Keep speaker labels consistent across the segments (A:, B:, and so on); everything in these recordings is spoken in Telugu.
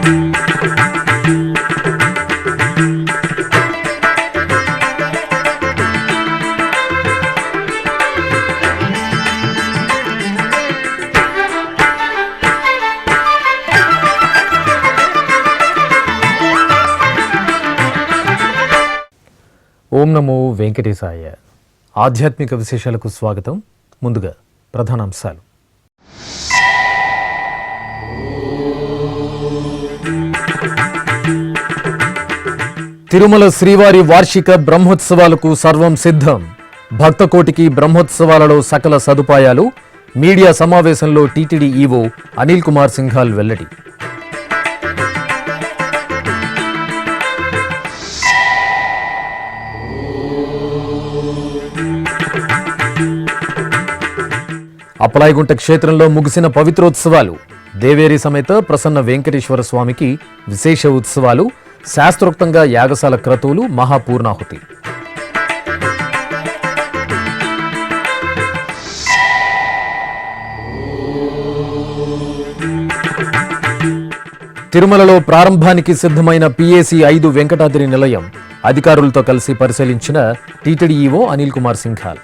A: ఓం నమో వెంకటేశాయ. ఆధ్యాత్మిక విశేషాలకు స్వాగతం. ముందుగా ప్రధానాంశాలు. తిరుమల శ్రీవారి వార్షిక బ్రహ్మోత్సవాలకు సర్వం సిద్ధం. భక్తకోటికి బ్రహ్మోత్సవాలలో సకల సదుపాయాలు. మీడియా సమావేశంలో టీటీడీ ఈవో అనిల్ కుమార్ సింఘాల్ వెల్లడి. అప్పలాయగుంట క్షేత్రంలో ముగిసిన పవిత్రోత్సవాలు. దేవేరి సమేత ప్రసన్న వెంకటేశ్వర స్వామికి విశేష ఉత్సవాలు. శాస్త్రోక్తంగా యాగశాల క్రతువులు, మహాపూర్ణాహుతి. తిరుమలలో ప్రారంభానికి సిద్ధమైన పిఏసి 5 వెంకటాద్రి నిలయం అధికారులతో కలిసి పరిశీలించిన టీటీడీ ఈవో అనిల్ కుమార్ సింఘాల్.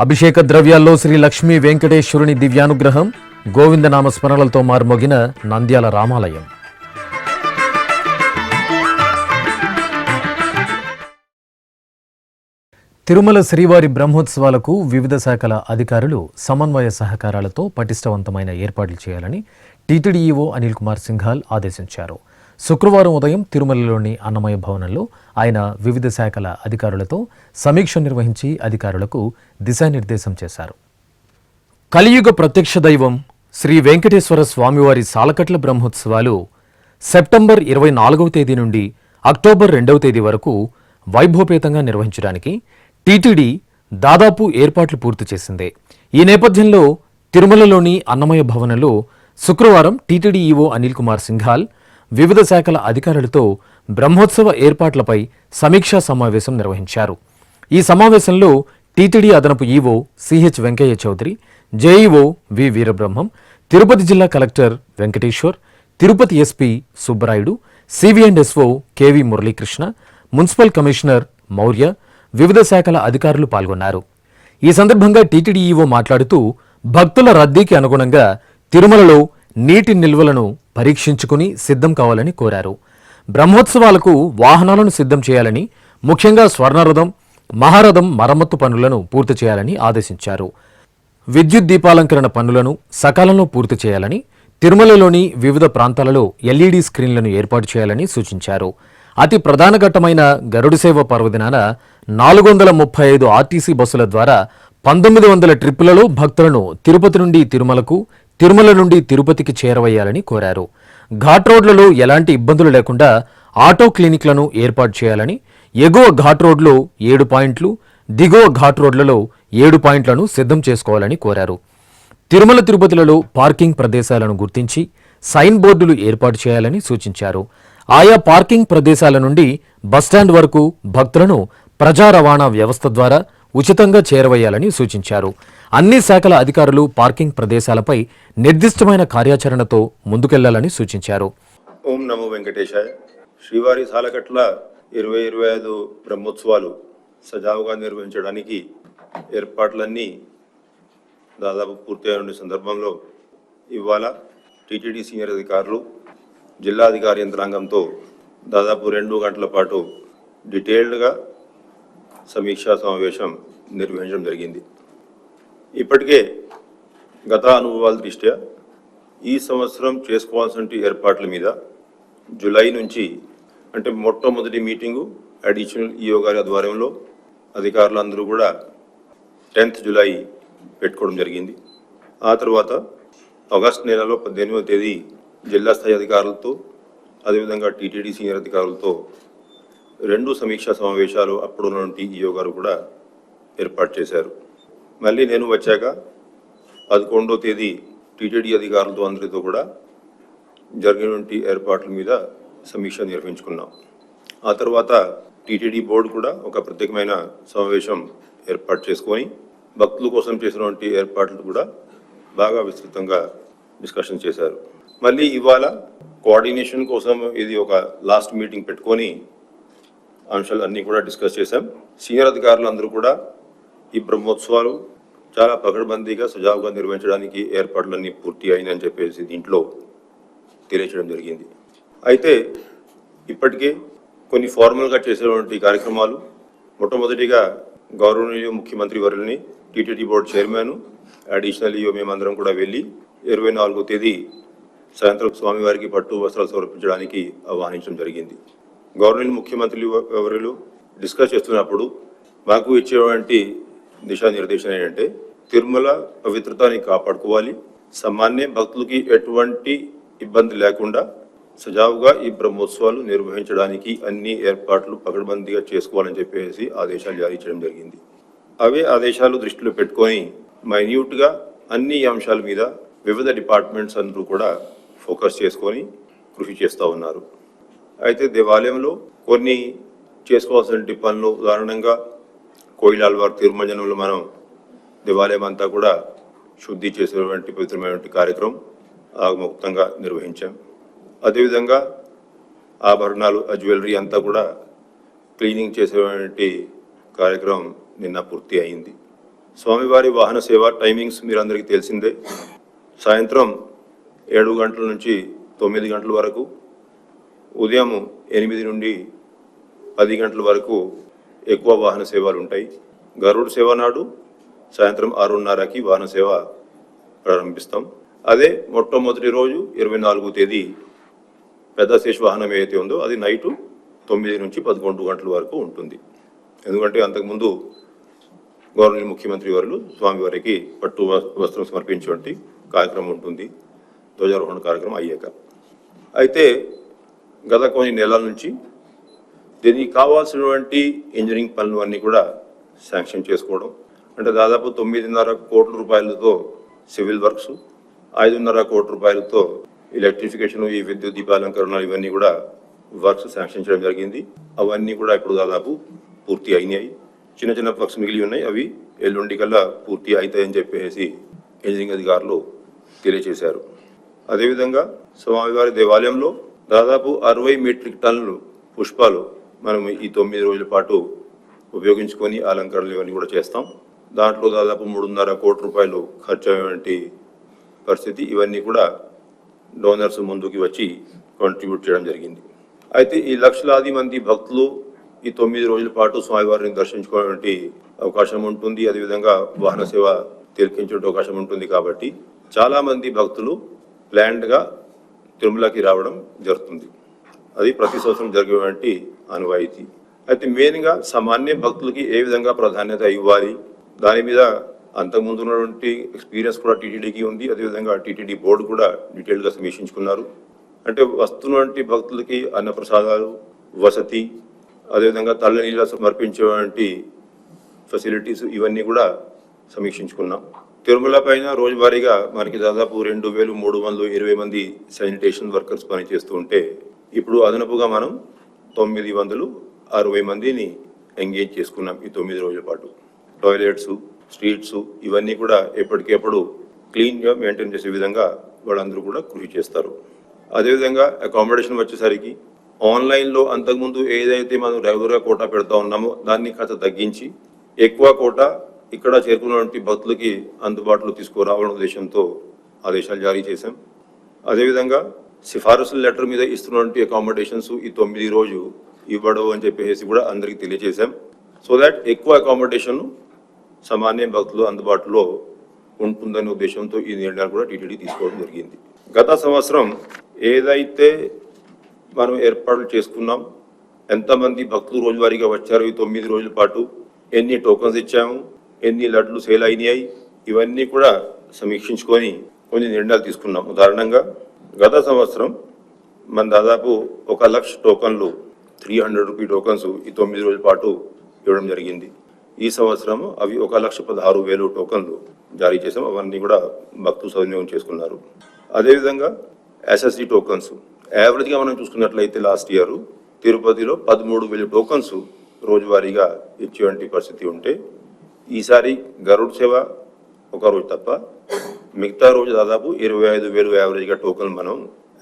A: అభిషేక ద్రవ్యాల్లో శ్రీ లక్ష్మీ వెంకటేశ్వరుని దివ్యానుగ్రహం. గోవిందనామ స్మరణలతో మార్మోగిన నంద్యాల రామాలయం. తిరుమల శ్రీవారి బ్రహ్మోత్సవాలకు వివిధ శాఖల అధికారులు సమన్వయ సహకారాలతో పటిష్టవంతమైన ఏర్పాట్లు చేయాలని టీటీడీ ఈవో అనిల్ కుమార్ సింఘాల్ ఆదేశించారు. శుక్రవారం ఉదయం తిరుమలలోని అన్నమయ భవనంలో ఆయన వివిధ శాఖల అధికారులతో సమీక్ష నిర్వహించి అధికారులకు దిశానిర్దేశం చేశారు. కలియుగ ప్రత్యక్ష దైవం శ్రీ వెంకటేశ్వర స్వామివారి సాలకట్ల బ్రహ్మోత్సవాలు సెప్టెంబర్ 24వ తేదీ నుండి అక్టోబర్ 2వ తేదీ వరకు వైభవపేతంగా నిర్వహించడానికి టీటీడీ దాదాపు ఏర్పాట్లు పూర్తి చేసింది. ఈ నేపథ్యంలో తిరుమలలోని అన్నమయ భవనంలో శుక్రవారం టీటీడీ ఈవో అనిల్ కుమార్ సింఘాల్ వివిధ శాఖల అధికారులతో బ్రహ్మోత్సవ ఏర్పాట్లపై సమీక్షా సమావేశం నిర్వహించారు. ఈ సమావేశంలో టీటీడీ అదనపు EO CH Venkaiah Chowdary, JEO V Veerabrahmam, Tirupati జిల్లా collector Venkateshwar, Tirupati SP Subbarayudu, CV and SO KV Muralikrishna, municipal commissioner Maurya, వివిధ శాఖల అధికారులు పాల్గొన్నారు. ఈ సందర్భంగా టీటీడీ ఈవో మాట్లాడుతూ భక్తుల రద్దీకి అనుగుణంగా తిరుమలలో నీటి నిల్వలను పరీక్షించుకుని సిద్ధం కావాలని కోరారు. బ్రహ్మోత్సవాలకు వాహనాలను సిద్ధం చేయాలని, ముఖ్యంగా స్వర్ణరథం, మహారథం మరమ్మత్తు పనులను పూర్తి చేయాలని ఆదేశించారు. విద్యుత్ దీపాలంకరణ పనులను సకాలంలో పూర్తి చేయాలని, తిరుమలలోని వివిధ ప్రాంతాలలో ఎల్ఈడీ స్క్రీన్లను ఏర్పాటు చేయాలని సూచించారు. అతి ప్రధాన ఘట్టమైన గరుడ సేవ పర్వదినాన 435 ఆర్టీసీ బస్సుల ద్వారా 1900 ట్రిప్పులలో భక్తులను తిరుపతి నుండి తిరుమలకు, తిరుమల నుండి తిరుపతికి చేరవేయాలని కోరారు. ఘాట్ రోడ్లలో ఎలాంటి ఇబ్బందులు లేకుండా ఆటో క్లినిక్లను ఏర్పాటు చేయాలని, ఎగువ ఘాట్ రోడ్లో 7 పాయింట్లు, దిగువ ఘాట్ రోడ్లలో 7 పాయింట్లను సిద్ధం చేసుకోవాలని కోరారు. తిరుమల తిరుపతిలలో పార్కింగ్ ప్రదేశాలను గుర్తించి సైన్ బోర్డులు ఏర్పాటు చేయాలని సూచించారు. ఆయా పార్కింగ్ ప్రదేశాల నుండి బస్టాండ్ వరకు భక్తులను ప్రజా రవాణా వ్యవస్థ ద్వారా ఉచితంగా చేరవేయాలని సూచించారు. అన్ని శాఖల అధికారులు పార్కింగ్ ప్రదేశాలపై నిర్దిష్టమైన కార్యాచరణతో ముందుకెళ్లాలని సూచించారు.
B: ఓం నమో వెంకటేశాయ. శ్రీవారి సాలకట్ల 2025 బ్రహ్మోత్సవాలు సజావుగా నిర్వహించడానికి ఏర్పాట్లన్నీ దాదాపు పూర్తయిన సందర్భంలో ఇవాళ టీటీడీ సీనియర్ అధికారులు జిల్లా అధికార యంత్రాంగంతో దాదాపు 2 గంటల పాటు డీటెయిల్డ్గా సమీక్షా సమావేశం నిర్వహించడం జరిగింది. ఇప్పటికే గత అనుభవాల దృష్ట్యా ఈ సంవత్సరం చేసుకోవాల్సిన ఏర్పాట్ల మీద జూలై నుంచి, అంటే మొట్టమొదటి మీటింగు అడిషనల్ ఈఓ గారి ఆధ్వర్యంలో అధికారులందరూ కూడా 10th జూలై పెట్టుకోవడం జరిగింది. ఆ తర్వాత ఆగస్టు నెలలో 18వ తేదీ జిల్లా స్థాయి అధికారులతో, అదేవిధంగా టీటీడీ సీనియర్ అధికారులతో 2 సమీక్షా సమావేశాలు అప్పుడు ఉన్నటువంటి ఈఓ గారు కూడా ఏర్పాటు చేశారు. మళ్ళీ నేను వచ్చాక 11వ తేదీ టీటీడీ అధికారులతో అందరితో కూడా జరిగినటువంటి ఏర్పాట్ల మీద సమీక్ష నిర్వహించుకున్నాం. ఆ తర్వాత టీటీడీ బోర్డు కూడా ఒక ప్రత్యేకమైన సమావేశం ఏర్పాటు చేసుకొని భక్తుల కోసం చేసినటువంటి ఏర్పాట్లు కూడా బాగా విస్తృతంగా డిస్కషన్ చేశారు. మళ్ళీ ఇవాళ కోఆర్డినేషన్ కోసం ఇది ఒక లాస్ట్ మీటింగ్ పెట్టుకొని అంశాలన్నీ కూడా డిస్కస్ చేశాం. సీనియర్ అధికారులు అందరూ కూడా ఈ బ్రహ్మోత్సవాలు చాలా పకడ్బందీగా సజావుగా నిర్వహించడానికి ఏర్పాట్లన్నీ పూర్తి అయినని చెప్పేసి దీంట్లో తెలియచేయడం జరిగింది. అయితే ఇప్పటికే కొన్ని ఫార్మల్గా చేసేటువంటి కార్యక్రమాలు, మొట్టమొదటిగా గౌరవనీయ ముఖ్యమంత్రి వర్యుల్ని, TTD board chairman, additional EO మేమందరం కూడా వెళ్ళి 24వ తేదీ సాయంత్రం స్వామివారికి పట్టు వస్త్రాలు సమర్పించడానికి ఆహ్వానించడం జరిగింది. గవర్నమెంట్ ముఖ్యమంత్రి వర్యులు డిస్కస్ చేస్తున్నప్పుడు మాకు ఇచ్చేటువంటి దిశానిర్దేశం ఏంటంటే తిరుమల పవిత్రతని కాపాడుకోవాలి, సామాన్య భక్తులకి ఎటువంటి ఇబ్బంది లేకుండా సజావుగా ఈ బ్రహ్మోత్సవాలు నిర్వహించడానికి అన్ని ఏర్పాట్లు పకడ్బందీగా చేసుకోవాలని చెప్పేసి ఆదేశాలు జారీ చేయడం జరిగింది. అవే ఆదేశాలు దృష్టిలో పెట్టుకొని మైన్యూట్గా అన్ని అంశాల మీద వివిధ డిపార్ట్మెంట్స్ అందరూ కూడా ఫోకస్ చేసుకొని కృషి చేస్తూ ఉన్నారు. అయితే దేవాలయంలో కొన్ని చేసుకోవాల్సిన పనులు, ఉదాహరణంగా కోయిలాల్వార్ తిరుమంజనంలో మనం దేవాలయం అంతా కూడా శుద్ధి చేసేటువంటి పవిత్రమైనటువంటి కార్యక్రమం ఆగమోక్తంగా నిర్వహించాం. అదేవిధంగా ఆభరణాలు, జ్యువెలరీ అంతా కూడా క్లీనింగ్ చేసేటువంటి కార్యక్రమం నిన్న పూర్తి అయింది. స్వామివారి వాహన సేవ టైమింగ్స్ మీరందరికీ తెలిసిందే. సాయంత్రం 7 గంటల నుంచి 9 గంటల వరకు, ఉదయం 8 నుండి 10 గంటల వరకు ఎక్కువ వాహన సేవలు ఉంటాయి. గరుడ సేవ నాడు సాయంత్రం 6:30కి వాహన సేవ ప్రారంభిస్తాం. అదే మొట్టమొదటి రోజు 24వ తేదీ పెద్ద శేష వాహనం ఏదైతే ఉందో అది నైటు 9 నుంచి 11 గంటల వరకు ఉంటుంది. ఎందుకంటే అంతకుముందు గవర్నమెంట్ ముఖ్యమంత్రి వారు స్వామివారికి పట్టు వస్త్రం సమర్పించేటువంటి కార్యక్రమం ఉంటుంది ధ్వజారోహణ కార్యక్రమం అయ్యాక. అయితే గత కొన్ని నెలల నుంచి దీనికి కావాల్సినటువంటి ఇంజనీరింగ్ పనులు అన్నీ కూడా శాంక్షన్ చేసుకోవడం, అంటే దాదాపు 9.5 కోట్ల రూపాయలతో సివిల్ వర్క్స్, 5.5 కోట్ల రూపాయలతో ఎలక్ట్రిఫికేషన్, ఈ విద్యుత్ దీపాలంకరణ ఇవన్నీ కూడా వర్క్స్ శాంక్షన్ చేయడం జరిగింది. అవన్నీ కూడా ఇప్పుడు దాదాపు పూర్తి అయినాయి. చిన్న చిన్న వర్క్స్ మిగిలి ఉన్నాయి, అవి ఎల్లుండి కల్లా పూర్తి అవుతాయని చెప్పేసి ఇంజనీరింగ్ అధికారులు తెలియజేశారు. అదేవిధంగా స్వామివారి దేవాలయంలో దాదాపు 60 మెట్రిక్ టన్నులు పుష్పాలు మనం ఈ 9 రోజుల పాటు ఉపయోగించుకొని అలంకరణలు ఇవన్నీ కూడా చేస్తాం. దాంట్లో దాదాపు 3.5 కోట్ల రూపాయలు ఖర్చు అయ్యేటువంటి పరిస్థితి. ఇవన్నీ కూడా డోనర్స్ ముందుకి వచ్చి కాంట్రిబ్యూట్ చేయడం జరిగింది. అయితే ఈ లక్షలాది మంది భక్తులు ఈ 9 రోజుల పాటు స్వామివారిని దర్శించుకోవడానికి అవకాశం ఉంటుంది. అదేవిధంగా వాహన సేవ తిలకించే అవకాశం ఉంటుంది. కాబట్టి చాలా మంది భక్తులు ప్లాన్డ్గా తిరుమలకి రావడం జరుగుతుంది. అది ప్రతి సంవత్సరం జరిగేటువంటి అనువాయితీ. అయితే మెయిన్గా సామాన్య భక్తులకి ఏ విధంగా ప్రాధాన్యత ఇవ్వాలి, దాని మీద అంతకుముందు ఉన్నటువంటి ఎక్స్పీరియన్స్ కూడా టీటీడీకి ఉంది. అదేవిధంగా టీటీడీ బోర్డు కూడా డీటెయిల్గా సమీక్షించుకున్నారు. అంటే వస్తున్నటువంటి భక్తులకి అన్నప్రసాదాలు, వసతి, అదేవిధంగా తల్లనీళ్ళ సమర్పించేటువంటి ఫెసిలిటీస్ ఇవన్నీ కూడా సమీక్షించుకున్నాం. తిరుమల పైన రోజువారీగా మనకి దాదాపు 2,320 మంది శానిటేషన్ వర్కర్స్ పనిచేస్తూ ఉంటే ఇప్పుడు అదనపుగా మనం 960 మందిని ఎంగేజ్ చేసుకున్నాం ఈ 9 రోజుల పాటు. టాయిలెట్స్, స్ట్రీట్స్ ఇవన్నీ కూడా ఎప్పటికెప్పుడు క్లీన్గా మెయింటైన్ చేసే విధంగా వాళ్ళందరూ కూడా కృషి చేస్తారు. అదేవిధంగా అకామిడేషన్ వచ్చేసరికి ఆన్లైన్లో అంతకుముందు ఏదైతే మనం రెగ్యులర్గా కోటా పెడతా ఉన్నామో దాన్ని కాస్త తగ్గించి ఎక్కువ కోటా ఇక్కడ చేరుకున్నటువంటి భక్తులకి అందుబాటులో తీసుకురావడం ఉద్దేశంతో ఆదేశాలు జారీ చేశాం. అదేవిధంగా సిఫారసుల లెటర్ మీద ఇస్తున్నటువంటి అకామిడేషన్స్ ఈ 9 రోజు ఇవ్వడం అని చెప్పేసి కూడా అందరికీ తెలియజేశాం. సో దాట్ ఎక్కువ అకామిడేషన్ సామాన్య భక్తులు అందుబాటులో ఉంటుందనే ఉద్దేశంతో ఈ నిర్ణయాలు కూడా టీటీడీ తీసుకోవడం జరిగింది. గత సంవత్సరం ఏదైతే మనం ఏర్పాట్లు చేసుకున్నాం, ఎంతమంది భక్తులు రోజువారీగా వచ్చారు, ఈ 9 రోజుల పాటు ఎన్ని టోకన్స్ ఇచ్చాము, ఎన్ని లడ్లు సేల్ అయినాయి, ఇవన్నీ కూడా సమీక్షించుకొని కొన్ని నిర్ణయాలు తీసుకున్నాం. ఉదాహరణంగా గత సంవత్సరం మన దాదాపు 1,00,000 టోకన్లు, 300 రూపీ టోకన్స్ ఈ 9 రోజుల పాటు ఇవ్వడం జరిగింది. ఈ సంవత్సరం అవి 1,16,000 టోకన్లు జారీ చేసాం. అవన్నీ కూడా భక్తులు సద్వినియోగం చేసుకున్నారు. అదేవిధంగా ఎస్ఎస్డి టోకన్స్ యావరేజ్గా మనం చూసుకున్నట్లయితే లాస్ట్ ఇయర్ తిరుపతిలో 13,000 టోకన్స్ రోజువారీగా ఇచ్చేటువంటి పరిస్థితి ఉంటే ఈసారి గరుడ్ సేవ ఒక రోజు తప్ప మిగతా రోజు దాదాపు 25,000 యావరేజ్గా టోకన్ మనం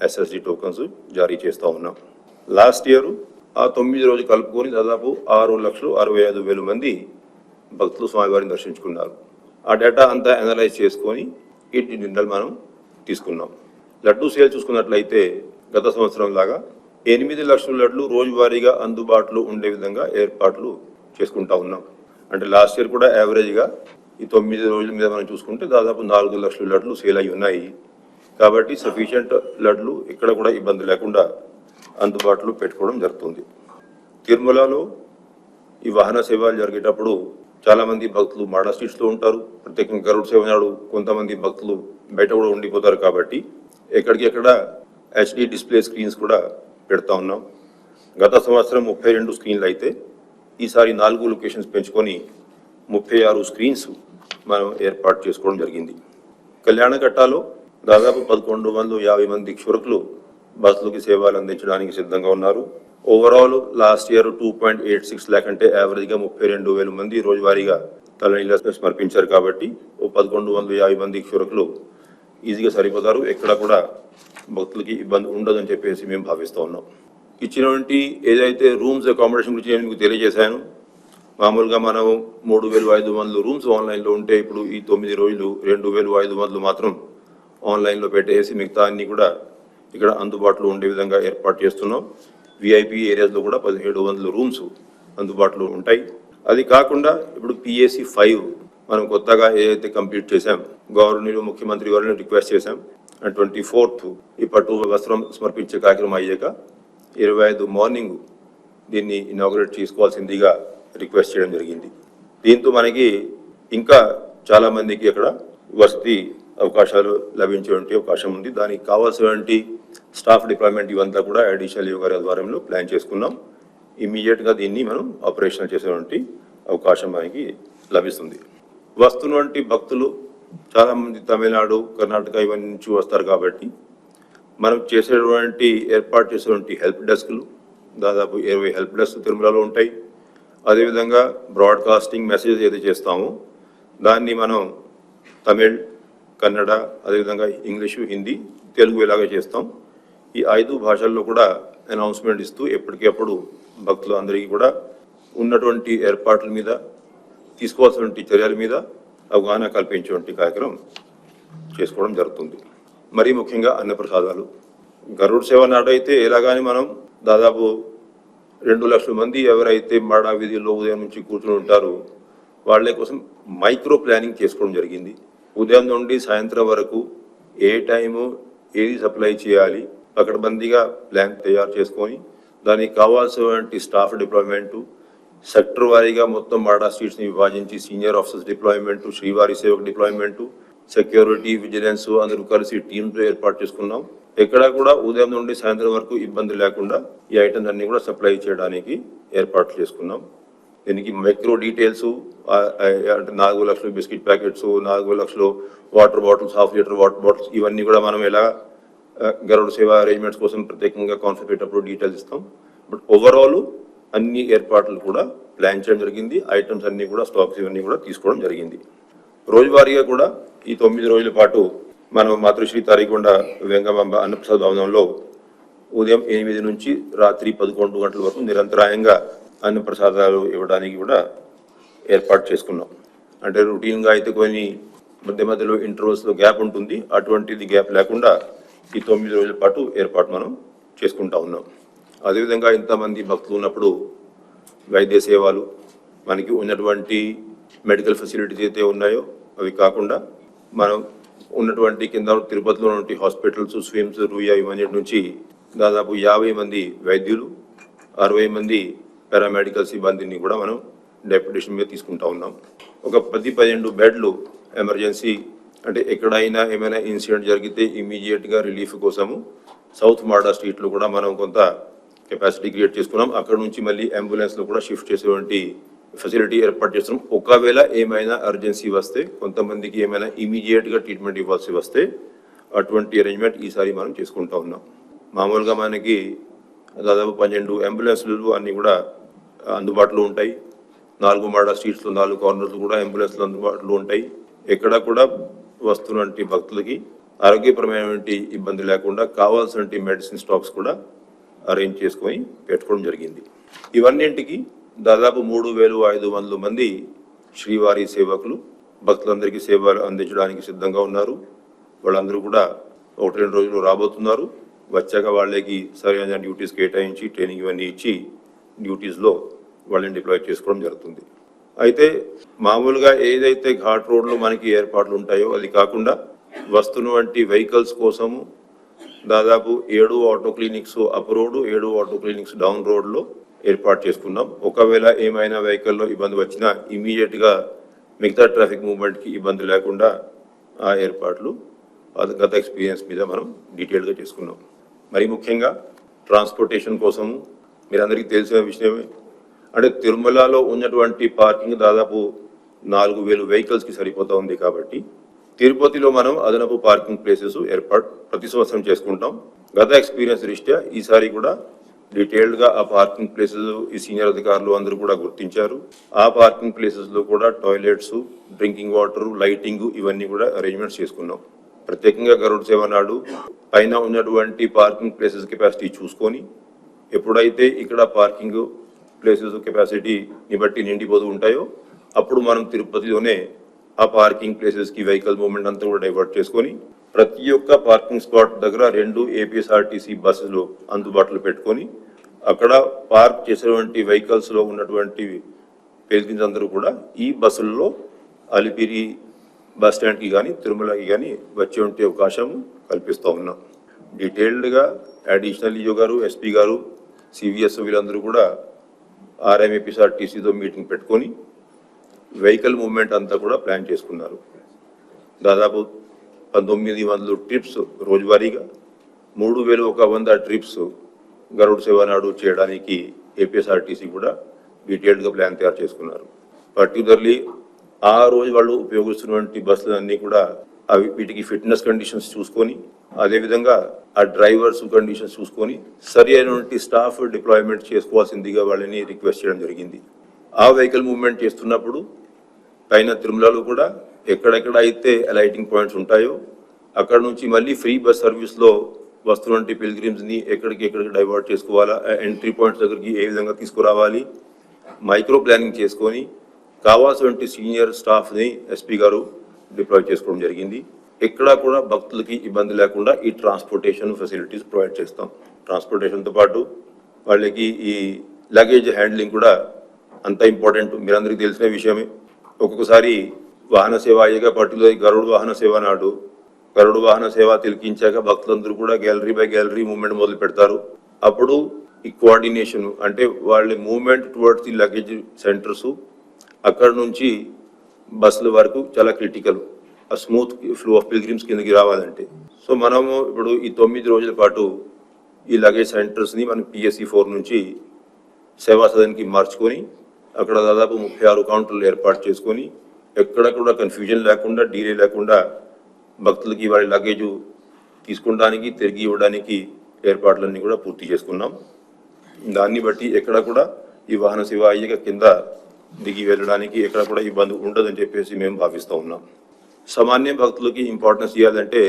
B: ఎస్ఎస్డి టోకన్స్ జారీ చేస్తూ ఉన్నాం. లాస్ట్ ఇయర్ ఆ 9 రోజు కలుపుకొని దాదాపు 6,65,000 మంది భక్తులు స్వామివారిని దర్శించుకున్నారు. ఆ డేటా అంతా అనలైజ్ చేసుకొని ఈ నిర్ణయాలు మనం తీసుకున్నాం. లడ్డూ సేల్ చూసుకున్నట్లయితే గత సంవత్సరం లాగా 8 లక్షల లడ్లు రోజువారీగా అందుబాటులో ఉండే విధంగా ఏర్పాట్లు చేసుకుంటా ఉన్నాం. అంటే లాస్ట్ ఇయర్ కూడా యావరేజ్గా ఈ 9 రోజుల మీద మనం చూసుకుంటే దాదాపు 4 లక్షల లడ్లు సేల్ అయి ఉన్నాయి. కాబట్టి సఫిషియంట్ లడ్లు ఇక్కడ కూడా ఇబ్బంది లేకుండా అందుబాటులో పెట్టుకోవడం జరుగుతుంది. తిరుమలలో ఈ వాహన సేవలు జరిగేటప్పుడు చాలామంది భక్తులు మాడా స్ట్రీట్స్లో ఉంటారు. ప్రత్యేకంగా గరుడ్ సేవ నాడు కొంతమంది భక్తులు బయట కూడా ఉండిపోతారు. కాబట్టి ఎక్కడికెక్కడ హెచ్డి డిస్ప్లే స్క్రీన్స్ కూడా పెడతా ఉన్నాం. గత సంవత్సరం 32 స్క్రీన్లు అయితే ఈసారి 4 లొకేషన్స్ పెంచుకొని 36 స్క్రీన్స్ మనం ఏర్పాటు చేసుకోవడం జరిగింది. కళ్యాణకట్టాలో దాదాపు 1150 మంది క్షురకులు బస్సులకి సేవలు అందించడానికి సిద్ధంగా ఉన్నారు. ఓవరాల్ లాస్ట్ ఇయర్ 2.86 lakh అంటే యావరేజ్గా 32,000 మంది రోజువారీగా తలనీళ్ళ సమర్పించారు. కాబట్టి 1150 మంది క్షురకులు ఈజీగా సరిపోతారు. ఎక్కడ కూడా భక్తులకి ఇబ్బంది ఉండదని చెప్పేసి మేము భావిస్తూ ఉన్నాం. ఇచ్చినటువంటి ఏదైతే రూమ్స్ అకామిడేషన్ గురించి నేను మీకు తెలియజేశాను. మామూలుగా మనం 3,500 రూమ్స్ ఆన్లైన్లో ఉంటే ఇప్పుడు ఈ 9 రోజులు 2,500 మాత్రం ఆన్లైన్లో పెట్టేసి మిగతా అన్ని కూడా ఇక్కడ అందుబాటులో ఉండే విధంగా ఏర్పాటు చేస్తున్నాం. విఐపి ఏరియాస్లో కూడా 1,700 రూమ్స్ అందుబాటులో ఉంటాయి. అది కాకుండా ఇప్పుడు PAC 5 మనం కొత్తగా ఏదైతే కంప్లీట్ చేశాం, గవర్నర్ ముఖ్యమంత్రి గారిని రిక్వెస్ట్ చేశాం. 24th ఈ పట్టు వస్త్రం సమర్పించే కార్యక్రమం అయ్యాక 25 మార్నింగ్ దీన్ని ఇనాగ్రేట్ చేసుకోవాల్సిందిగా రిక్వెస్ట్ చేయడం జరిగింది. దీంతో మనకి ఇంకా చాలామందికి అక్కడ వసతి అవకాశాలు లభించేటువంటి అవకాశం ఉంది. దానికి కావాల్సినటువంటి స్టాఫ్ డిప్లాయ్మెంట్ ఇవంతా కూడా అడిషనల్ యోగా ఆధ్వర్యంలో ప్లాన్ చేసుకున్నాం. ఇమీడియట్గా దీన్ని మనం ఆపరేషనల్ చేసేటువంటి అవకాశం మనకి లభిస్తుంది. వస్తున్నటువంటి భక్తులు చాలామంది తమిళనాడు, కర్ణాటక ఇవన్నీ నుంచి వస్తారు. కాబట్టి మనం చేసేటువంటి ఏర్పాటు చేసేటువంటి హెల్ప్ డెస్క్లు దాదాపు 20 హెల్ప్ డెస్క్ తిరుమలలో ఉంటాయి. అదేవిధంగా బ్రాడ్కాస్టింగ్ మెసేజ్ ఏది చేస్తామో దాన్ని మనం తమిళ్, కన్నడ, అదేవిధంగా ఇంగ్లీషు, హిందీ, తెలుగు ఇలాగే చేస్తాం. ఈ 5 భాషల్లో కూడా అనౌన్స్మెంట్ ఇస్తూ ఎప్పటికప్పుడు భక్తులు అందరికీ కూడా ఉన్నటువంటి ఏర్పాట్ల మీద తీసుకోవాల్సినటువంటి చర్యల మీద అవగాహన కల్పించేటువంటి కార్యక్రమం చేసుకోవడం జరుగుతుంది. మరీ ముఖ్యంగా అన్నప్రసాదాలు గరుడ్ సేవ నాడైతే ఎలాగాని మనం దాదాపు 2 లక్షల మంది ఎవరైతే మాడా వీధిలో ఉదయం నుంచి కూర్చుని ఉంటారో వాళ్ళ కోసం మైక్రో ప్లానింగ్ చేసుకోవడం జరిగింది. ఉదయం నుండి సాయంత్రం వరకు ఏ టైము ఏది సప్లై చేయాలి పకడ్బందీగా ప్లాన్ తయారు చేసుకొని దానికి కావాల్సినటువంటి స్టాఫ్ డిప్లాయ్మెంటు, సెక్టర్ వారీగా మొత్తం మాడా స్ట్రీట్స్ని విభజించి సీనియర్ ఆఫీసర్స్ డిప్లాయ్మెంటు, శ్రీవారి సేవకు డిప్లాయ్మెంటు, సెక్యూరిటీ, విజిలెన్స్ అందరూ కలిసి టీంతో ఏర్పాటు చేసుకున్నాం. ఎక్కడా కూడా ఉదయం నుండి సాయంత్రం వరకు ఇబ్బంది లేకుండా ఈ ఐటమ్స్ అన్ని కూడా సప్లై చేయడానికి ఏర్పాట్లు చేసుకున్నాం. దీనికి మైక్రో డీటెయిల్స్ అంటే 4 లక్షల బిస్కెట్ ప్యాకెట్స్, 4 లక్షల water bottles, 1/2 litre water bottles ఇవన్నీ కూడా మనం ఎలా గరుడ్ సేవ అరేంజ్మెంట్స్ కోసం ప్రత్యేకంగా కాన్సెప్ట్ పెట్టేటప్పుడు డీటెయిల్స్ ఇస్తాం. బట్ ఓవరాల్ అన్ని ఏర్పాట్లు కూడా ప్లాన్ చేయడం జరిగింది. ఐటమ్స్ అన్ని కూడా స్టాక్స్ ఇవన్నీ కూడా తీసుకోవడం జరిగింది. రోజువారీగా కూడా ఈ 9 రోజుల పాటు మనం మాతృశ్రీ తారీకొండ వెంగమాంబ అన్నప్రసాద భవనంలో ఉదయం 8 నుంచి రాత్రి 11 గంటల వరకు నిరంతరాయంగా అన్నప్రసాదాలు ఇవ్వడానికి కూడా ఏర్పాటు చేసుకున్నాం. అంటే రొటీన్గా అయితే కొన్ని మధ్యలో ఇంటర్వల్స్లో గ్యాప్ ఉంటుంది. అటువంటిది గ్యాప్ లేకుండా ఈ 9 రోజుల పాటు ఏర్పాటు మనం చేసుకుంటా ఉన్నాం. అదేవిధంగా ఇంతమంది భక్తులు ఉన్నప్పుడు వైద్య సేవలు మనకి ఉన్నటువంటి మెడికల్ ఫెసిలిటీస్ అయితే ఉన్నాయో అవి కాకుండా మనం ఉన్నటువంటి కింద తిరుపతిలో ఉన్నటువంటి హాస్పిటల్స్, స్విమ్స్, రూయా ఇవన్నీ నుంచి దాదాపు 50 మంది వైద్యులు, 60 మంది పారామెడికల్ సిబ్బందిని కూడా మనం డెప్యుటేషన్ మీద తీసుకుంటా ఉన్నాం. ఒక 10-12 బెడ్లు ఎమర్జెన్సీ అంటే ఎక్కడైనా ఏమైనా ఇన్సిడెంట్ జరిగితే ఇమీడియట్గా రిలీఫ్ కోసము సౌత్ మాడా స్ట్రీట్లో కూడా మనం కొంత కెపాసిటీ క్రియేట్ చేసుకున్నాం. అక్కడ నుంచి మళ్ళీ అంబులెన్స్లో కూడా షిఫ్ట్ చేసేటువంటి ఫెసిలిటీ ఏర్పాటు చేస్తున్నాం. ఒకవేళ ఏమైనా అర్జెన్సీ వస్తే, కొంతమందికి ఏమైనా ఇమీడియట్గా ట్రీట్మెంట్ ఇవ్వాల్సి వస్తే అటువంటి అరేంజ్మెంట్ ఈసారి మనం చేసుకుంటా ఉన్నాం. మామూలుగా మనకి దాదాపు 12 అంబులెన్స్లు అన్నీ కూడా అందుబాటులో ఉంటాయి. 4 మాడా స్ట్రీట్స్లో 4 కార్నర్లు కూడా అంబులెన్స్లు అందుబాటులో ఉంటాయి. ఎక్కడ కూడా వస్తున్నటువంటి భక్తులకి ఆరోగ్యపరమైనటువంటి ఇబ్బంది లేకుండా కావాల్సినటువంటి మెడిసిన్ స్టాక్స్ కూడా అరేంజ్ చేసుకొని పెట్టుకోవడం జరిగింది. ఇవన్నింటికి దాదాపు 3,500 మంది శ్రీవారి సేవకులు భక్తులందరికీ సేవలు అందించడానికి సిద్ధంగా ఉన్నారు. వాళ్ళందరూ కూడా 1-2 రోజులు రాబోతున్నారు. వచ్చాక వాళ్ళకి సరైన డ్యూటీస్ కేటాయించి ట్రైనింగ్ ఇవన్నీ ఇచ్చి డ్యూటీస్లో వాళ్ళని డిప్లాయ్ చేసుకోవడం జరుగుతుంది. అయితే మామూలుగా ఏదైతే ఘాట్ రోడ్లో మనకి ఏర్పాట్లు ఉంటాయో అది కాకుండా వస్తున్నటువంటి వెహికల్స్ కోసము దాదాపు 7 auto clinics up road, 7 auto clinics down రోడ్లో ఏర్పాటు చేసుకున్నాం. ఒకవేళ ఏమైనా వెహికల్లో ఇబ్బంది వచ్చినా ఇమీడియట్గా మిగతా ట్రాఫిక్ మూవ్మెంట్కి ఇబ్బంది లేకుండా ఆ ఏర్పాట్లు గత ఎక్స్పీరియన్స్ మీద మనం డీటెయిల్గా చేసుకున్నాం. మరి ముఖ్యంగా ట్రాన్స్పోర్టేషన్ కోసము మీరందరికీ తెలిసిన విషయమే, అంటే తిరుమలలో ఉన్నటువంటి పార్కింగ్ దాదాపు 4,000 వెహికల్స్కి సరిపోతూ ఉంది. కాబట్టి తిరుపతిలో మనం అదనపు పార్కింగ్ ప్లేసెస్ ఏర్పాటు ప్రతి సంవత్సరం చేసుకుంటాం. గత ఎక్స్పీరియన్స్ దృష్ట్యా ఈసారి కూడా డీటెయిల్డ్గా ఆ పార్కింగ్ ప్లేసెస్ ఈ సీనియర్ అధికారులు అందరూ కూడా గుర్తించారు. ఆ పార్కింగ్ ప్లేసెస్లో కూడా టాయిలెట్స్, డ్రింకింగ్ వాటర్, లైటింగ్ ఇవన్నీ కూడా అరేంజ్మెంట్స్ చేసుకున్నాం. ప్రత్యేకంగా గరుడ సేవ నాడు పైన ఉన్నటువంటి పార్కింగ్ ప్లేసెస్ కెపాసిటీ చూసుకొని ఎప్పుడైతే ఇక్కడ పార్కింగ్ ప్లేసెస్ కెపాసిటీని బట్టి నిండిపోతూ ఉంటాయో అప్పుడు మనం తిరుపతిలోనే ఆ పార్కింగ్ ప్లేసెస్కి వెహికల్ మూవ్మెంట్ అంతా కూడా డైవర్ట్ చేసుకొని ప్రతి ఒక్క పార్కింగ్ స్పాట్ దగ్గర 2 ఏపీఎస్ఆర్టీసీ బస్సులు అందుబాటులో పెట్టుకొని అక్కడ పార్క్ చేసినటువంటి వెహికల్స్లో ఉన్నటువంటి పిల్గ్రిమ్స్ అందరూ కూడా ఈ బస్సుల్లో అలిపిరి బస్ స్టాండ్కి కానీ తిరుమలకి కానీ వచ్చే అవకాశం కల్పిస్తూ ఉన్నాం. డీటెయిల్డ్గా అడిషనల్ ఈఓ గారు, ఎస్పీ గారు, సివిఎస్ వీళ్ళందరూ కూడా ఆర్ఎంఏపీఎస్ఆర్టీసీతో మీటింగ్ పెట్టుకొని వెహికల్ మూవ్మెంట్ అంతా కూడా ప్లాన్ చేసుకున్నారు. దాదాపు 1900 ట్రిప్స్ రోజువారీగా 3,100 ట్రిప్స్ గరుడ సేవ నాడు చేయడానికి ఏపీఎస్ఆర్టీసీ కూడా డీటెయిల్డ్గా ప్లాన్ తయారు చేసుకున్నారు. పర్టికులర్లీ ఆ రోజు వాళ్ళు ఉపయోగిస్తున్నటువంటి బస్సులన్నీ కూడా వీటికి ఫిట్నెస్ కండిషన్స్ చూసుకొని అదేవిధంగా ఆ డ్రైవర్స్ కండిషన్స్ చూసుకొని సరి అయినటువంటి స్టాఫ్ డిప్లాయ్మెంట్ చేసుకోవాల్సిందిగా వాళ్ళని రిక్వెస్ట్ చేయడం జరిగింది. ఆ వెహికల్ మూవ్మెంట్ చేస్తున్నప్పుడు పైన తిరుమలలో కూడా ఎక్కడెక్కడ అయితే లైటింగ్ పాయింట్స్ ఉంటాయో అక్కడ నుంచి మళ్ళీ ఫ్రీ బస్ సర్వీస్లో వస్తున్నటువంటి పిల్గ్రిమ్స్ని ఎక్కడికి డైవర్ట్ చేసుకోవాలా, ఎంట్రీ పాయింట్స్ దగ్గరికి ఏ విధంగా తీసుకురావాలి, మైక్రో ప్లానింగ్ చేసుకొని కావాల్సినటువంటి సీనియర్ స్టాఫ్ని ఎస్పీ గారు డిప్లాయ్ చేసుకోవడం జరిగింది. ఎక్కడా కూడా భక్తులకి ఇబ్బంది లేకుండా ఈ ట్రాన్స్పోర్టేషన్ ఫెసిలిటీస్ ప్రొవైడ్ చేస్తాం. ట్రాన్స్పోర్టేషన్తో పాటు వాళ్ళకి ఈ లగేజ్ హ్యాండ్లింగ్ కూడా అంత ఇంపార్టెంట్, మీరందరికీ తెలిసిన విషయమే. ఒక్కొక్కసారి వాహన సేవ అయ్యాక పర్టికులర్ గరుడ వాహన సేవ నాడు గరుడ వాహన సేవ తిలకించాక భక్తులందరూ కూడా గ్యాలరీ బై గ్యాలరీ మూవ్మెంట్ మొదలు పెడతారు. అప్పుడు ఈ కోఆర్డినేషన్ అంటే వాళ్ళ movement towards the luggage centres అక్కడ నుంచి బస్సుల వరకు చాలా క్రిటికల్, ఆ స్మూత్ ఫ్లో ఆఫ్ పిల్గ్రిమ్స్ కిందకి రావాలంటే. సో మనము ఇప్పుడు ఈ 9 రోజుల పాటు ఈ లగేజ్ సెంటర్స్ని మనం PSC 4 నుంచి సేవా సదన్కి మార్చుకొని అక్కడ దాదాపు 36 కౌంటర్లు ఏర్పాటు చేసుకొని ఎక్కడ కూడా కన్ఫ్యూజన్ లేకుండా, డీలే లేకుండా భక్తులకి వాళ్ళ లగేజ్ తీసుకోవడానికి తిరిగి ఇవ్వడానికి ఏర్పాట్లన్నీ కూడా పూర్తి చేసుకున్నాం. దాన్ని బట్టి ఎక్కడ కూడా ఈ వాహన సేవ అయ్యాక కింద దిగి వెళ్ళడానికి ఎక్కడ కూడా ఇబ్బంది ఉండదని చెప్పేసి మేము భావిస్తూ ఉన్నాం. సామాన్య భక్తులకి ఇంపార్టెన్స్ ఇవ్వాలంటే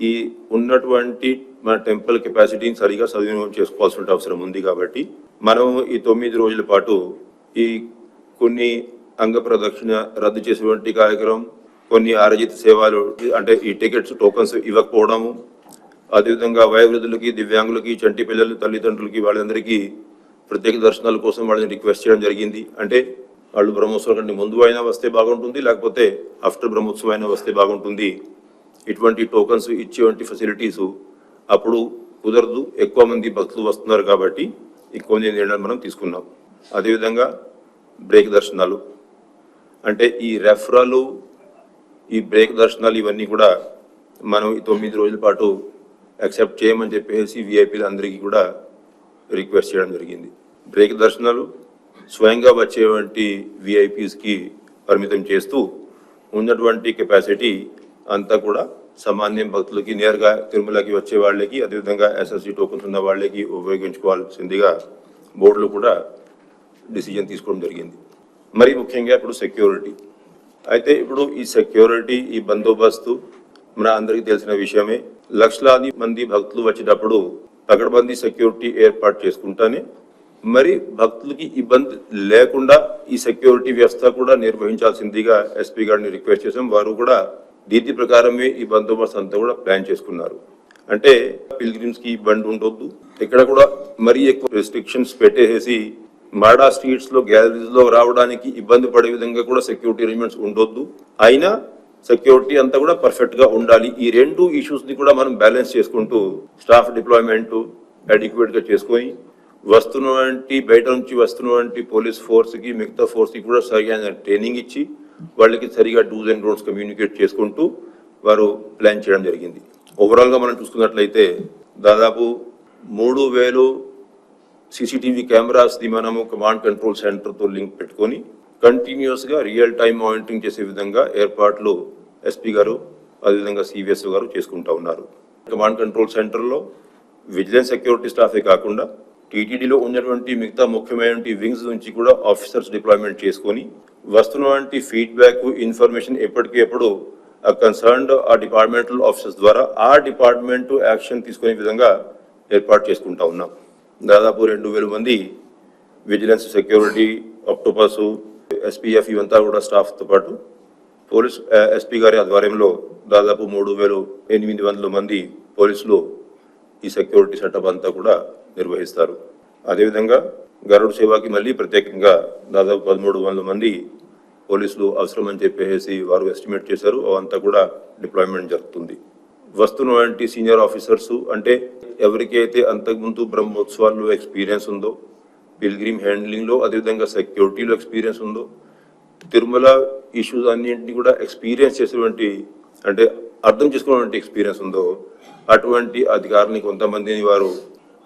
B: ఈ ఉన్నటువంటి మన టెంపుల్ కెపాసిటీని సరిగా సద్వినియోగం చేసుకోవాల్సిన అవసరం ఉంది. కాబట్టి మనం ఈ 9 రోజుల పాటు ఈ కొన్ని అంగ ప్రదక్షిణ రద్దు చేసేటువంటి కార్యక్రమం, కొన్ని ఆరజిత సేవలు అంటే ఈ టికెట్స్ టోకన్స్ ఇవ్వకపోవడము, అదేవిధంగా వయోవృద్ధులకి, దివ్యాంగులకి, చంటి పిల్లలు తల్లిదండ్రులకి వాళ్ళందరికీ ప్రత్యేక దర్శనాల కోసం వాళ్ళని రిక్వెస్ట్ చేయడం జరిగింది. అంటే వాళ్ళు బ్రహ్మోత్సవం కంటే ముందు అయినా వస్తే బాగుంటుంది, లేకపోతే ఆఫ్టర్ బ్రహ్మోత్సవం అయినా వస్తే బాగుంటుంది. ఇటువంటి టోకన్స్ ఇచ్చేటువంటి ఫెసిలిటీసు అప్పుడు కుదరదు, ఎక్కువ మంది భక్తులు వస్తున్నారు కాబట్టి ఈ కొన్ని నిర్ణయాలు మనం తీసుకున్నాం. అదేవిధంగా బ్రేక్ దర్శనాలు అంటే ఈ రెఫరలు, ఈ బ్రేక్ దర్శనాలు ఇవన్నీ కూడా మనం ఈ 9 రోజుల పాటు యాక్సెప్ట్ చేయమని చెప్పేసి విఐపీలు అందరికీ కూడా రిక్వెస్ట్ చేయడం జరిగింది. బ్రేక్ దర్శనాలు స్వయంగా వచ్చేటువంటి విఐపీస్కి పరిమితం చేస్తూ ఉన్నటువంటి కెపాసిటీ అంతా కూడా సామాన్య భక్తులకి నేరుగా తిరుమలకి వచ్చే వాళ్ళకి అదేవిధంగా ఎస్ఎస్సి టోకన్స్ ఉన్న వాళ్ళకి ఉపయోగించుకోవాల్సిందిగా బోర్డులో కూడా డిసిజన్ తీసుకోవడం జరిగింది. మరి ముఖ్యంగా ఇప్పుడు సెక్యూరిటీ. అయితే ఇప్పుడు ఈ సెక్యూరిటీ, ఈ బందోబస్తు మన అందరికీ తెలిసిన విషయమే. లక్షలాది మంది భక్తులు వచ్చేటప్పుడు పకడ్బందీ సెక్యూరిటీ ఏర్పాటు చేసుకుంటానే మరి భక్తులకి ఇబ్బంది లేకుండా ఈ సెక్యూరిటీ వ్యవస్థ కూడా నిర్వహించాల్సిందిగా ఎస్పీ గారిని రిక్వెస్ట్ చేసాం. వారు కూడా దీని ప్రకారమే ఈ బందోబస్తు అంతా కూడా ప్లాన్ చేసుకున్నారు. అంటే పిల్గ్రిమ్స్ కి ఇబ్బంది ఉండొద్దు, ఇక్కడ కూడా మరీ ఎక్కువ రెస్ట్రిక్షన్స్ పెట్టేసి మాడా స్ట్రీట్స్ లో గ్యాలరీస్ లో రావడానికి ఇబ్బంది పడే విధంగా కూడా సెక్యూరిటీ అరేంజ్మెంట్స్ ఉండొద్దు. అయినా సెక్యూరిటీ అంతా కూడా పర్ఫెక్ట్ గా ఉండాలి. ఈ రెండు ఇష్యూస్ ని కూడా మనం బ్యాలెన్స్ చేసుకుంటూ స్టాఫ్ డిప్లాయ్మెంట్ అడిక్వేట్ గా చేసుకొని బయట నుంచి వస్తున్నటువంటి పోలీస్ ఫోర్స్ కి మిగతా ఫోర్స్ కి కూడా సరైన ట్రైనింగ్ ఇచ్చి వాళ్ళకి సరిగా డూస్ అండ్ డోంట్స్ కమ్యూనికేట్ చేసుకుంటూ వారు ప్లాన్ చేయడం జరిగింది. ఓవరాల్ గా మనం చూసుకున్నట్లయితే దాదాపు 3000 సీసీటీవీ కెమెరాస్ ది మనము కమాండ్ కంట్రోల్ సెంటర్ తో లింక్ పెట్టుకొని కంటిన్యూస్ గా రియల్ టైమ్ మానిటరింగ్ చేసే విధంగా ఏర్పాట్లు ఎస్పీ గారు అదేవిధంగా సివిఎస్ గారు చేసుకుంటా ఉన్నారు. కమాండ్ కంట్రోల్ సెంటర్ లో విజిలెన్స్ సెక్యూరిటీ స్టాఫే కాకుండా టీటీడీలో ఉన్నటువంటి మిగతా ముఖ్యమైన వింగ్స్ నుంచి కూడా ఆఫీసర్స్ డిప్లాయ్మెంట్ చేసుకొని వస్తున్నటువంటి ఫీడ్బ్యాక్ ఇన్ఫర్మేషన్ ఎప్పటికెప్పుడు కన్సర్న్డ్ ఆ డిపార్ట్మెంటల్ ఆఫీసర్స్ ద్వారా ఆ డిపార్ట్మెంట్ యాక్షన్ తీసుకునే విధంగా ఏర్పాటు చేసుకుంటా ఉన్నాం. దాదాపు 2000 మంది విజిలెన్స్, సెక్యూరిటీ, ఆక్టోపస్, ఎస్పీఎఫ్ ఇవంతా కూడా స్టాఫ్తో పాటు పోలీస్ ఎస్పీ గారి ఆధ్వర్యంలో దాదాపు 3800 మంది పోలీసులు ఈ సెక్యూరిటీ సెటప్ అంతా కూడా నిర్వహిస్తారు. అదేవిధంగా గరుడ సేవకి మళ్ళీ ప్రత్యేకంగా దాదాపు 1300 మంది పోలీసులు అవసరమని చెప్పేసి వారు ఎస్టిమేట్ చేశారు. అవంతా కూడా డిప్లాయ్మెంట్ జరుగుతుంది. వస్తున్నటువంటి సీనియర్ ఆఫీసర్స్ అంటే ఎవరికైతే అంతకుముందు బ్రహ్మోత్సవాల్లో ఎక్స్పీరియన్స్ ఉందో, పిల్గ్రిమ్ హ్యాండ్లింగ్లో అదేవిధంగా సెక్యూరిటీలో ఎక్స్పీరియన్స్ ఉందో, తిరుమల ఇష్యూస్ అన్నింటినీ కూడా ఎక్స్పీరియన్స్ చేసేటువంటి అంటే అర్థం చేసుకున్నటువంటి ఎక్స్పీరియన్స్ ఉందో అటువంటి అధికారులని కొంతమందిని వారు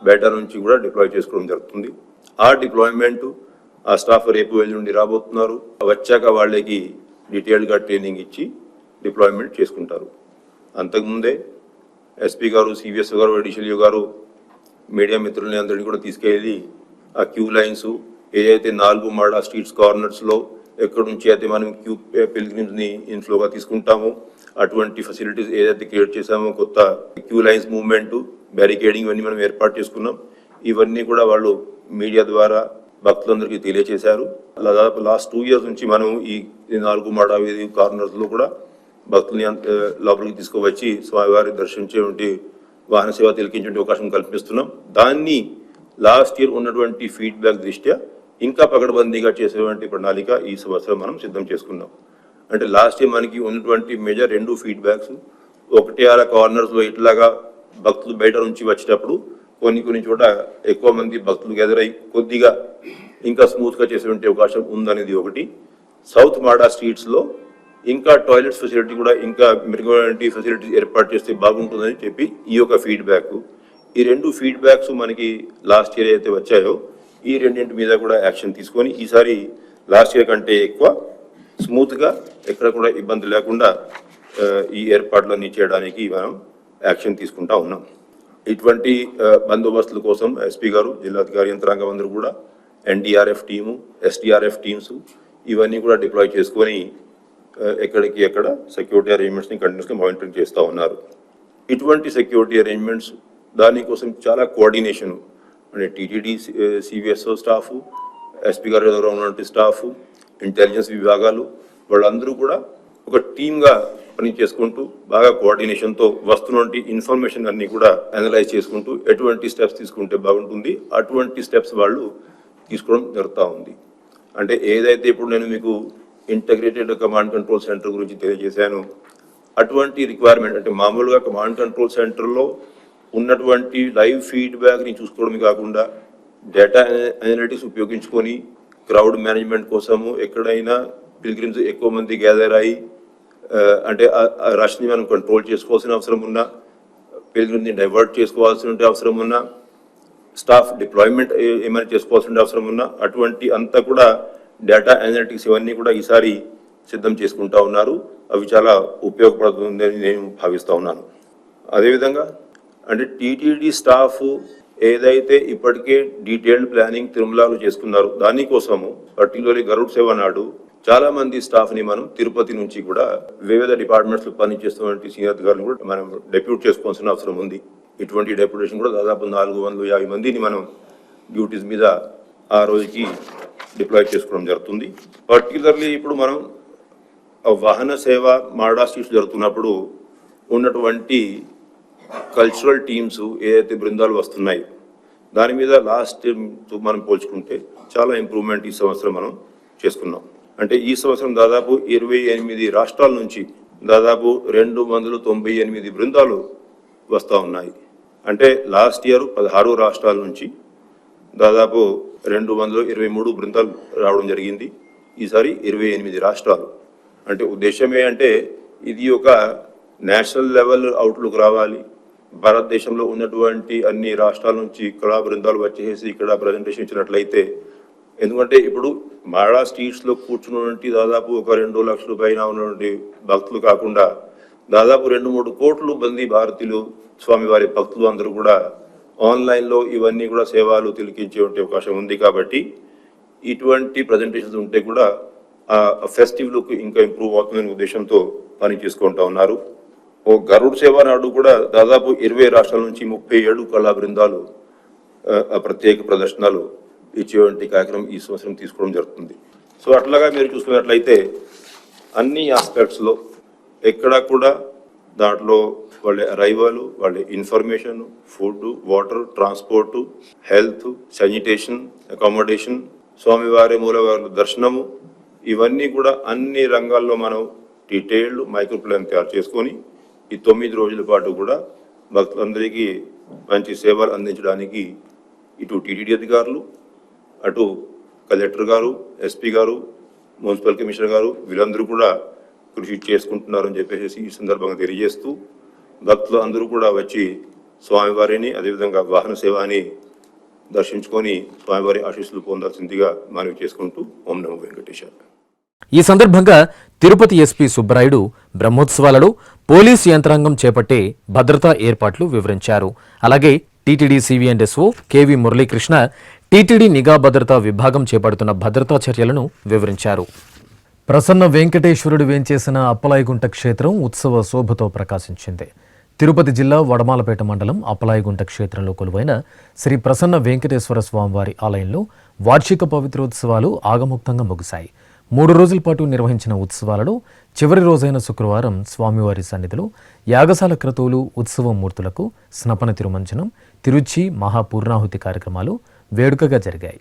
B: బయట నుంచి కూడా డిప్లాయ్ చేసుకోవడం జరుగుతుంది. ఆ డిప్లాయ్మెంట్ ఆ స్టాఫ్ రేపు నుండి రాబోతున్నారు. వచ్చాక వాళ్ళకి డీటెయిల్డ్గా ట్రైనింగ్ ఇచ్చి డిప్లాయ్మెంట్ చేసుకుంటారు. అంతకుముందే ఎస్పీ గారు, సివిఎస్ గారు, అడిషనల్ గారు మీడియా మిత్రుల్ని అందరినీ కూడా తీసుకెళ్ళి ఆ క్యూ లైన్స్ ఏదైతే 4 మాడా స్ట్రీట్స్ కార్నర్స్లో ఎక్కడి నుంచి అయితే మనం పిల్గ్రిమ్స్ని ఇన్ఫ్లోగా తీసుకుంటామో అటువంటి ఫెసిలిటీస్ ఏదైతే క్రియేట్ చేసామో, కొత్త క్యూ లైన్స్ మూవ్మెంట్, బ్యారికేడింగ్ ఇవన్నీ మనం ఏర్పాటు చేసుకున్నాం. ఇవన్నీ కూడా వాళ్ళు మీడియా ద్వారా భక్తులందరికీ తెలియజేశారు. దాదాపు లాస్ట్ 2 years నుంచి మనం ఈ 4 మాడా వీధి కార్నర్స్లో కూడా భక్తుల్ని లోపలికి తీసుకువచ్చి స్వామివారి దర్శించేటువంటి వాహన సేవ తిలకించే అవకాశం కల్పిస్తున్నాం. దాన్ని లాస్ట్ ఇయర్ ఉన్నటువంటి ఫీడ్బ్యాక్ దృష్ట్యా ఇంకా పకడ్బందీగా చేసేటువంటి ప్రణాళిక ఈ సంవత్సరం మనం సిద్ధం చేసుకున్నాం. అంటే లాస్ట్ ఇయర్ మనకి ఉన్నటువంటి మేజర్ 2 ఫీడ్బ్యాక్స్, ఒకటి ఆ కార్నర్స్లో ఇట్లాగా భక్తులు బయట నుంచి వచ్చేటప్పుడు కొన్ని చోట ఎక్కువ మంది భక్తులు గ్యాదర్ అయ్యి కొద్దిగా ఇంకా స్మూత్గా చేసేటువంటి అవకాశం ఉందనేది ఒకటి. సౌత్ మాడా స్ట్రీట్స్లో ఇంకా టాయిలెట్స్ ఫెసిలిటీ కూడా ఇంకా మెరుగైన ఫెసిలిటీస్ ఏర్పాటు చేస్తే బాగుంటుందని చెప్పి ఈ యొక్క ఫీడ్బ్యాక్. ఈ 2 ఫీడ్బ్యాక్స్ మనకి లాస్ట్ ఇయర్ అయితే వచ్చాయో ఈ రెండింటి మీద కూడా యాక్షన్ తీసుకొని ఈసారి లాస్ట్ ఇయర్ కంటే ఎక్కువ స్మూత్గా ఎక్కడ కూడా ఇబ్బంది లేకుండా ఈ ఏర్పాట్లన్నీ చేయడానికి మనం యాక్షన్ తీసుకుంటా ఉన్నాం. ఇటువంటి బందోబస్తుల కోసం ఎస్పీ గారు, జిల్లాధికారి యంత్రాంగం అందరూ కూడా ఎన్డీఆర్ఎఫ్ టీము, ఎస్డీఆర్ఎఫ్ టీమ్స్ ఇవన్నీ కూడా డిప్లాయ్ చేసుకొని ఎక్కడికి ఎక్కడ సెక్యూరిటీ అరేంజ్మెంట్స్ని కంటిన్యూస్గా మానిటరింగ్ చేస్తూ ఉన్నారు. ఇటువంటి సెక్యూరిటీ అరేంజ్మెంట్స్ దానికోసం చాలా కోఆర్డినేషన్ అంటే టీటీడీ, సివిఎస్ స్టాఫ్, ఎస్పీ గారి దగ్గర ఉన్నటువంటి స్టాఫ్, ఇంటెలిజెన్స్ విభాగాలు వాళ్ళందరూ కూడా ఒక టీమ్గా పని చేసుకుంటూ బాగా కోఆర్డినేషన్తో వస్తున్నటువంటి ఇన్ఫర్మేషన్ అన్ని కూడా అనలైజ్ చేసుకుంటూ ఎటువంటి స్టెప్స్ తీసుకుంటే బాగుంటుంది అటువంటి స్టెప్స్ వాళ్ళు తీసుకోవడం జరుగుతూ ఉంది. అంటే ఏదైతే ఇప్పుడు నేను మీకు ఇంటగ్రేటెడ్ కమాండ్ కంట్రోల్ సెంటర్ గురించి తెలియజేశాను, అటువంటి రిక్వైర్మెంట్ అంటే మామూలుగా కమాండ్ కంట్రోల్ సెంటర్లో ఉన్నటువంటి లైవ్ ఫీడ్బ్యాక్ని చూసుకోవడమే కాకుండా డేటా అనలిటిక్స్ ఉపయోగించుకొని క్రౌడ్ మేనేజ్మెంట్ కోసము ఎక్కడైనా పిల్గ్రిమ్స్ ఎక్కువ మంది గ్యాదర్ అయ్యి అంటే ఆ రష్ని మనం కంట్రోల్ చేసుకోవాల్సిన అవసరం ఉన్నా, పిల్గ్రిమ్ని డైవర్ట్ చేసుకోవాల్సిన అవసరం ఉన్నా, స్టాఫ్ డిప్లాయ్మెంట్ ఏమైనా చేసుకోవాల్సిన అవసరం ఉన్నా అటువంటి అంతా కూడా డేటా అనలిటిక్స్ ఇవన్నీ కూడా ఈసారి సిద్ధం చేసుకుంటా ఉన్నారు. అవి చాలా ఉపయోగపడుతుందని నేను భావిస్తూ ఉన్నాను. అదేవిధంగా అంటే టీటీడీ స్టాఫ్ ఏదైతే ఇప్పటికే డీటెయిల్డ్ ప్లానింగ్ తిరుమలలో చేసుకున్నారు, దానికోసము పర్టికులర్లీ గరుడ్ సేవ నాడు చాలా మంది స్టాఫ్ని మనం తిరుపతి నుంచి కూడా వివిధ డిపార్ట్మెంట్స్లో పనిచేస్తున్నటువంటి సీనియర్ అధికారులను కూడా మనం డెప్యూట్ చేసుకోవాల్సిన అవసరం ఉంది. ఇటువంటి డెప్యూటేషన్ కూడా దాదాపు 450 మందిని మనం డ్యూటీస్ మీద ఆ రోజుకి డిప్లాయ్ చేసుకోవడం జరుగుతుంది. పర్టికులర్లీ ఇప్పుడు మనం వాహన సేవ మాడా స్ట్రీట్స్ జరుగుతున్నప్పుడు ఉన్నటువంటి కల్చరల్ టీమ్స్ ఏదైతే బృందాలు వస్తున్నాయి, దాని మీద లాస్ట్ మనం పోల్చుకుంటే చాలా ఇంప్రూవ్మెంట్ ఈ సంవత్సరం మనం చేసుకున్నాం. అంటే ఈ సంవత్సరం దాదాపు 28 రాష్ట్రాల నుంచి దాదాపు 298 బృందాలు వస్తూ ఉన్నాయి. అంటే లాస్ట్ ఇయర్ 16 రాష్ట్రాల నుంచి దాదాపు 223 బృందాలు రావడం జరిగింది. ఈసారి 28 రాష్ట్రాలు. అంటే ఉద్దేశమే అంటే ఇది ఒక నేషనల్ లెవెల్ అవుట్లుక్ రావాలి. భారతదేశంలో ఉన్నటువంటి అన్ని రాష్ట్రాల నుంచి కళా బృందాలు వచ్చేసి ఇక్కడ ప్రజెంటేషన్ ఇచ్చినట్లయితే, ఎందుకంటే ఇప్పుడు మాడా స్ట్రీట్స్లో కూర్చున్నటువంటి దాదాపు ఒక 2 లక్షల పైన ఉన్నటువంటి భక్తులు కాకుండా దాదాపు 2-3 కోట్ల మంది భారతీయులు స్వామివారి భక్తులు అందరూ కూడా ఆన్లైన్లో ఇవన్నీ కూడా సేవలు తిలకించే అవకాశం ఉంది. కాబట్టి ఇటువంటి ప్రజెంటేషన్స్ ఉంటే కూడా ఆ ఫెస్టివ్ లుక్ ఇంకా ఇంప్రూవ్ అవుతుందనే ఉద్దేశంతో పని చేసుకుంటా ఉన్నారు. ఓ గరుడ్ సేవ నాడు కూడా దాదాపు 20 రాష్ట్రాల నుంచి 37 కళా బృందాలు ప్రత్యేక ప్రదర్శనలు ఇచ్చేటువంటి కార్యక్రమం ఈ సంవత్సరం తీసుకోవడం జరుగుతుంది. సో అట్లాగా మీరు చూసుకున్నట్లయితే అన్ని ఆస్పెక్ట్స్లో ఎక్కడా కూడా దాంట్లో వాళ్ళ అరైవల్, వాళ్ళ information, food, water, transport, health, sanitation, accommodation, స్వామివారి మూలవారి దర్శనము, ఇవన్నీ కూడా అన్ని రంగాల్లో మనం డీటెయిల్డ్ మైక్రో ప్లాన్ తయారు చేసుకొని ఈ 9 రోజుల పాటు కూడా భక్తులందరికీ మంచి సేవలు అందించడానికి ఇటు టీటీడీ అధికారులు, అటు కలెక్టర్ గారు, ఎస్పీ గారు, మున్సిపల్ కమిషనర్ గారు వీళ్ళందరూ కూడా కృషి చేసుకుంటున్నారని చెప్పేసి ఈ సందర్భంగా తెలియజేస్తూ, భక్తులు అందరూ కూడా వచ్చి స్వామివారిని అదేవిధంగా వాహన సేవని దర్శించుకొని స్వామివారి ఆశీస్సులు పొందాల్సిందిగా మనవి చేసుకుంటూ ఓం నమో వెంకటేశాయ.
A: ఈ సందర్భంగా తిరుపతి ఎస్పీ సుబ్బరాయుడు బ్రహ్మోత్సవాలలో పోలీసు యంత్రాంగం చేపట్టే భద్రతా ఏర్పాట్లు వివరించారు. అలాగే TTD CV and SO KV Muralikrishna TTD నిఘా భద్రతా విభాగం చేపడుతున్న భద్రతా చర్యలను వివరించారు. ప్రసన్న వెంకటేశ్వరుడు వేంచేసిన అప్పలాయగుంట క్షేత్రం ఉత్సవ శోభతో ప్రకాశించింది. తిరుపతి జిల్లా వడమాలపేట మండలం అప్పలాయగుంట క్షేత్రంలో కొలువైన శ్రీ ప్రసన్న వెంకటేశ్వర స్వామివారి ఆలయంలో వార్షిక పవిత్రోత్సవాలు ఆగమోక్తంగా ముగిశాయి. 3 రోజుల పాటు నిర్వహించిన ఉత్సవాలలో చివరి రోజైన శుక్రవారం స్వామివారి సన్నిధిలో యాగశాల క్రతువులు, ఉత్సవ మూర్తులకు స్నపన తిరుమంజనం, తిరుచి మహాపూర్ణాహుతి కార్యక్రమాలు వేడుకగా జరిగాయి.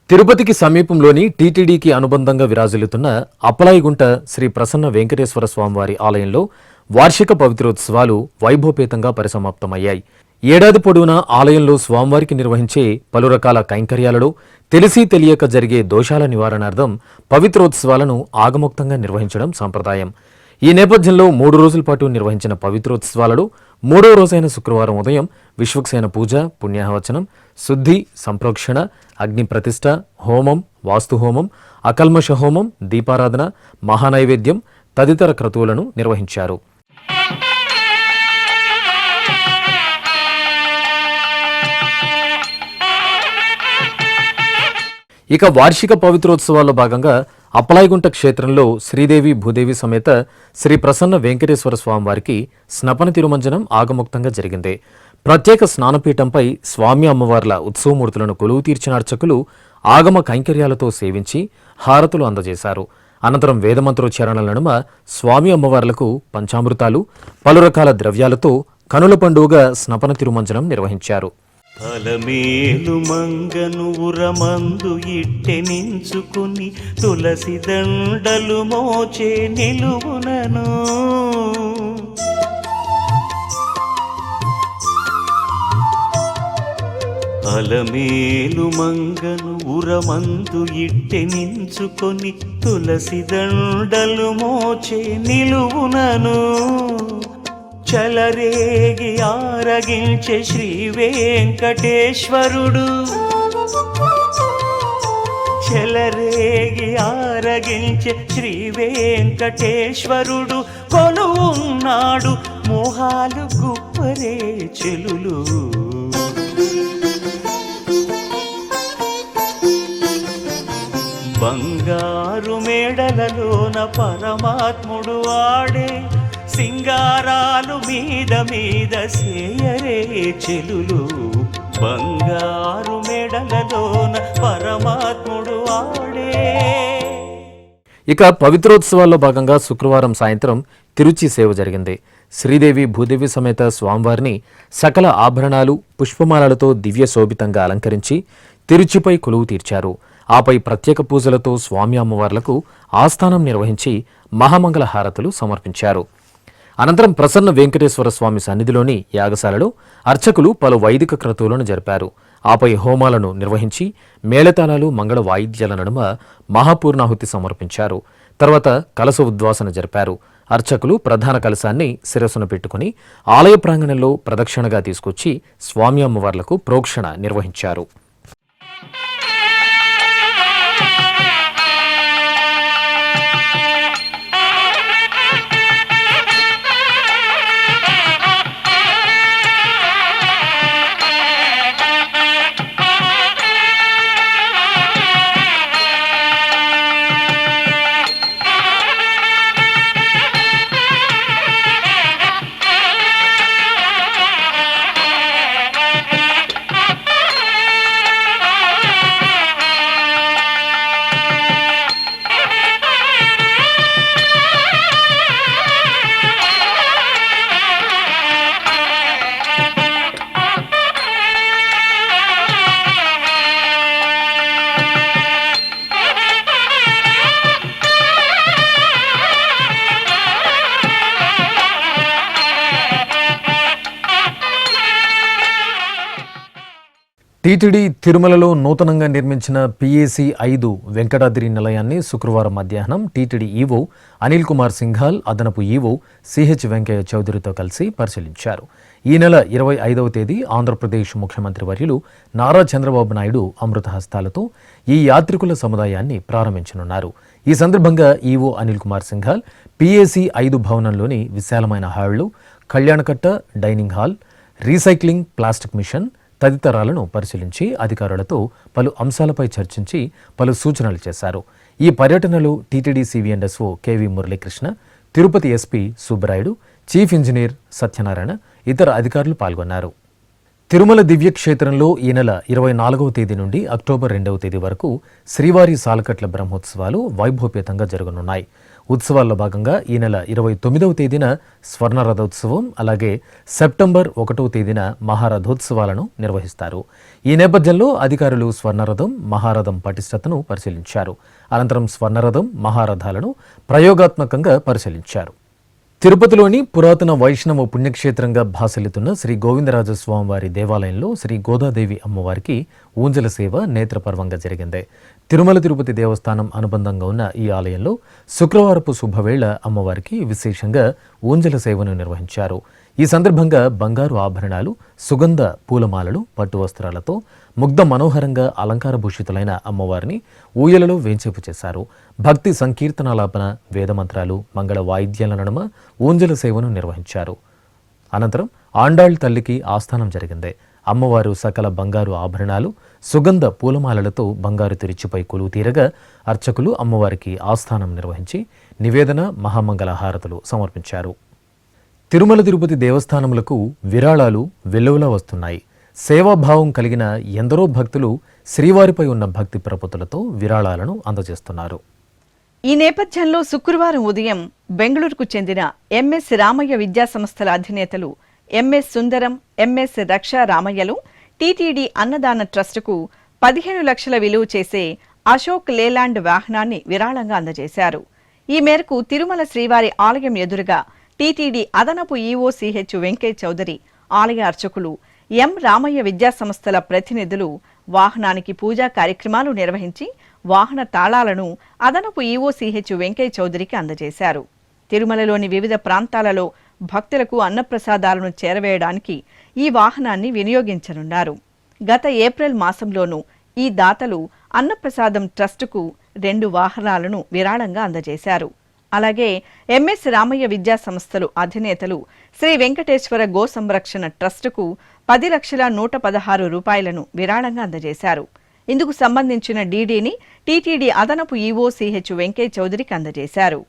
A: తిరుపతికి సమీపంలోని టీటీడీకి అనుబంధంగా విరాజిల్లుతున్న అప్పలాయగుంట శ్రీ ప్రసన్న వెంకటేశ్వర స్వామివారి ఆలయంలో వార్షిక పవిత్రోత్సవాలు వైభవపేతంగా పరిసమాప్తమయ్యాయి. ఏడాది పొడవునా ఆలయంలో స్వామివారికి నిర్వహించే పలు రకాల కైంకర్యాలలో తెలిసి తెలియక జరిగే దోషాల నివారణార్థం పవిత్రోత్సవాలను ఆగమోక్తంగా నిర్వహించడం సంప్రదాయం. ఈ నేపథ్యంలో 3 రోజుల పాటు నిర్వహించిన పవిత్రోత్సవాలలో 3వ రోజైన శుక్రవారం ఉదయం విశ్వక్సేన పూజ, పుణ్యాహవచనం, శుద్ధి, సంప్రోక్షణ, అగ్ని ప్రతిష్ఠ, హోమం, వాస్తుహోమం, అకల్మష హోమం, దీపారాధన, మహానైవేద్యం తదితర క్రతువులను నిర్వహించారు. ఇక వార్షిక పవిత్రోత్సవాల్లో భాగంగా అప్పలాయగుంట క్షేత్రంలో శ్రీదేవి భూదేవి సమేత శ్రీ ప్రసన్న వెంకటేశ్వర స్వామివారికి స్నపన తిరుమంజనం ఆగమోక్తంగా జరిగింది. ప్రత్యేక స్నానపీఠంపై స్వామి అమ్మవార్ల ఉత్సవమూర్తులను కొలువు తీర్చిన అర్చకులు ఆగమ కైంకర్యాలతో సేవించి హారతులు అందజేశారు. అనంతరం వేదమంత్రోచ్చారణల నడుమ స్వామి అమ్మవార్లకు పంచామృతాలు, పలు రకాల ద్రవ్యాలతో కనుల పండుగగా స్నపన తిరుమంజనం నిర్వహించారు.
C: అలమేలు మంగను ఉరమందు ఇట్టెనించుకుని తులసి దండలు మోచే నిలువునను అలమేలు మంగను ఉరమందు ఇట్టెనించుకొని తులసి దండలు మోచే నిలువునను చలరేగి ఆరగించే శ్రీ వెంకటేశ్వరుడు చెలరేగి ఆరగించే శ్రీ వెంకటేశ్వరుడు కొలువున్నాడు మోహాలు గుప్పరే చెలులు. బంగారు మేడలలోన పరమాత్ముడు ఆడే సింగారాలు మీద మీద సేయరే చెలులు. బంగారు మేడలలోన పరమాత్ముడు ఆడే.
A: ఇక పవిత్రోత్సవాల్లో భాగంగా శుక్రవారం సాయంత్రం తిరుచి సేవ జరిగింది. శ్రీదేవి భూదేవి సమేత స్వామివారిని సకల ఆభరణాలు పుష్పమాలలతో దివ్య శోభితంగా అలంకరించి తిరుచిపై కొలువు తీర్చారు. ఆపై ప్రత్యేక పూజలతో స్వామి అమ్మవార్లకు ఆస్థానం నిర్వహించి మహామంగళ హారతులు సమర్పించారు. అనంతరం ప్రసన్న వెంకటేశ్వర స్వామి సన్నిధిలోని యాగశాలలో అర్చకులు పలు వైదిక క్రతువులను జరిపారు. ఆపై హోమాలను నిర్వహించి మేళతాళాలు మంగళ వాయిద్యాల నడుమ మహాపూర్ణాహుతి సమర్పించారు. తర్వాత కలశ ఉద్వాసన జరిపారు. అర్చకులు ప్రధాన కలశాన్ని శిరస్సున పెట్టుకుని ఆలయ ప్రాంగణంలో ప్రదక్షిణగా తీసుకొచ్చి స్వామి అమ్మవార్లకు ప్రోక్షణ నిర్వహించారు. టీటీడీ తిరుమలలో నూతనంగా నిర్మించిన పిఏసి 5 వెంకటాద్రి నిలయాన్ని శుక్రవారం మధ్యాహ్నం టీటీడీ ఈవో అనిల్ కుమార్ సింఘాల్ అదనపు ఈవో సిహెచ్ వెంకయ్య చౌదరితో కలిసి పరిశీలించారు. ఈ నెల 25వ తేదీ ఆంధ్రప్రదేశ్ ముఖ్యమంత్రి వర్యులు నారా చంద్రబాబు నాయుడు అమృత హస్తాలతో ఈ యాత్రికుల సముదాయాన్ని ప్రారంభించనున్నారు. ఈ సందర్భంగా ఈవో అనిల్ కుమార్ సింఘాల్ పిఏసి 5 భవనంలోని విశాలమైన హాళ్లు, Kalyanakatta, dining hall, recycling plastic machine తదితరాలను పరిశీలించి అధికారులతో పలు అంశాలపై చర్చించి పలు సూచనలు చేశారు. ఈ పర్యటనలో TTD C V and S O KV Muralikrishna, Tirupati SP Subbarayudu, chief engineer Satyanarayana, ఇతర అధికారులు పాల్గొన్నారు. తిరుమల దివ్యక్షేత్రంలో ఈ నెల 24వ తేదీ నుండి అక్టోబర్ 2వ తేదీ వరకు శ్రీవారి సాలకట్ల బ్రహ్మోత్సవాలు వైభవపేతంగా జరగనున్నాయి. ఉత్సవాల్లో భాగంగా ఈ నెల 29వ తేదీన స్వర్ణ రథోత్సవం, అలాగే సెప్టెంబర్ 1వ తేదీన మహారథోత్సవాలను నిర్వహిస్తారు. ఈ నేపథ్యంలో అధికారులు స్వర్ణరథం, మహారథం పటిష్టతను పరిశీలించారు. అనంతరం స్వర్ణరథం, మహారథాలను ప్రయోగాత్మకంగా పరిశీలించారు. తిరుపతిలోని పురాతన వైష్ణవ పుణ్యక్షేత్రంగా భాసలితున్న శ్రీ గోవిందరాజస్వామివారి దేవాలయంలో శ్రీ గోదాదేవి అమ్మవారికి ఊంజల సేవ నేత్రపర్వంగా జరిగింది. తిరుమల తిరుపతి దేవస్థానం అనుబంధంగా ఉన్న ఈ ఆలయంలో శుక్రవారపు శుభవేళ అమ్మవారికి విశేషంగా ఊంజల సేవను నిర్వహించారు. ఈ సందర్భంగా బంగారు ఆభరణాలు, సుగంధ పూలమాలలు, పట్టు వస్త్రాలతో ముగ్ధ మనోహరంగా అలంకార భూషితులైన అమ్మవారిని ఊయలలో వేంచేపు చేశారు. భక్తి సంకీర్తనాలాపన, వేదమంత్రాలు, మంగళ వాయిద్యాల నడుమ ఊంజల సేవను నిర్వహించారు. అనంతరం ఆండాళ్ తల్లికి ఆస్థానం జరిగింది. అమ్మవారు సకల బంగారు ఆభరణాలు, సుగంధ పూలమాలలతో బంగారు తిరుచిపై కొలువు తీరగా అర్చకులు అమ్మవారికి ఆస్థానం నిర్వహించి నివేదన, మహామంగళ హారతులు సమర్పించారు. తిరుమల తిరుపతి దేవస్థానములకు విరాళాలు వెల్లువలా వస్తున్నాయి. సేవాభావం కలిగిన ఎందరో భక్తులు శ్రీవారిపై ఉన్న భక్తి ప్రపత్తులతో విరాళాలను అందజేస్తున్నారు.
D: ఈ నేపథ్యంలో శుక్రవారం ఉదయం బెంగళూరుకు చెందిన ఎంఎస్ రామయ్య విద్యాసంస్థల అధినేతలు ఎంఎస్ సుందరం, ఎంఎస్ రక్షా రామయ్యలు టీటీడీ అన్నదాన ట్రస్టుకు 15 లక్షల విలువ చేసే అశోక్ లేలాండ్ వాహనాన్ని విరాళంగా అందజేశారు. ఈ మేరకు తిరుమల శ్రీవారి ఆలయం ఎదురుగా టీటీడీ అదనపు ఈవో సిహెచ్ వెంకయ్య చౌదరి, ఆలయ అర్చకులు, ఎం రామయ్య విద్యాసంస్థల ప్రతినిధులు వాహనానికి పూజా కార్యక్రమాలు నిర్వహించి వాహన తాళాలను అదనపు ఈవో సిహెచ్ వెంకయ్య చౌదరికి అందజేశారు. తిరుమలలోని వివిధ ప్రాంతాలలో భక్తులకు అన్నప్రసాదాలను చేరవేయడానికి ఈ వాహనాన్ని వినియోగించనున్నారు. గత ఏప్రిల్ మాసంలోనూ ఈ దాతలు అన్నప్రసాదం ట్రస్టుకు 2 వాహనాలను విరాళంగా అందజేశారు. అలాగే ఎంఎస్ రామయ్య విద్యా సంస్థలు అధినేతలు శ్రీ వెంకటేశ్వర గో సంరక్షణ ట్రస్టుకు 10,116 రూపాయలను విరాళంగా అందజేశారు. ఇందుకు సంబంధించిన డీడీని టీటీడీ అదనపు ఈవో సిహెచ్ వెంకయ్య చౌదరికి అందజేశారు.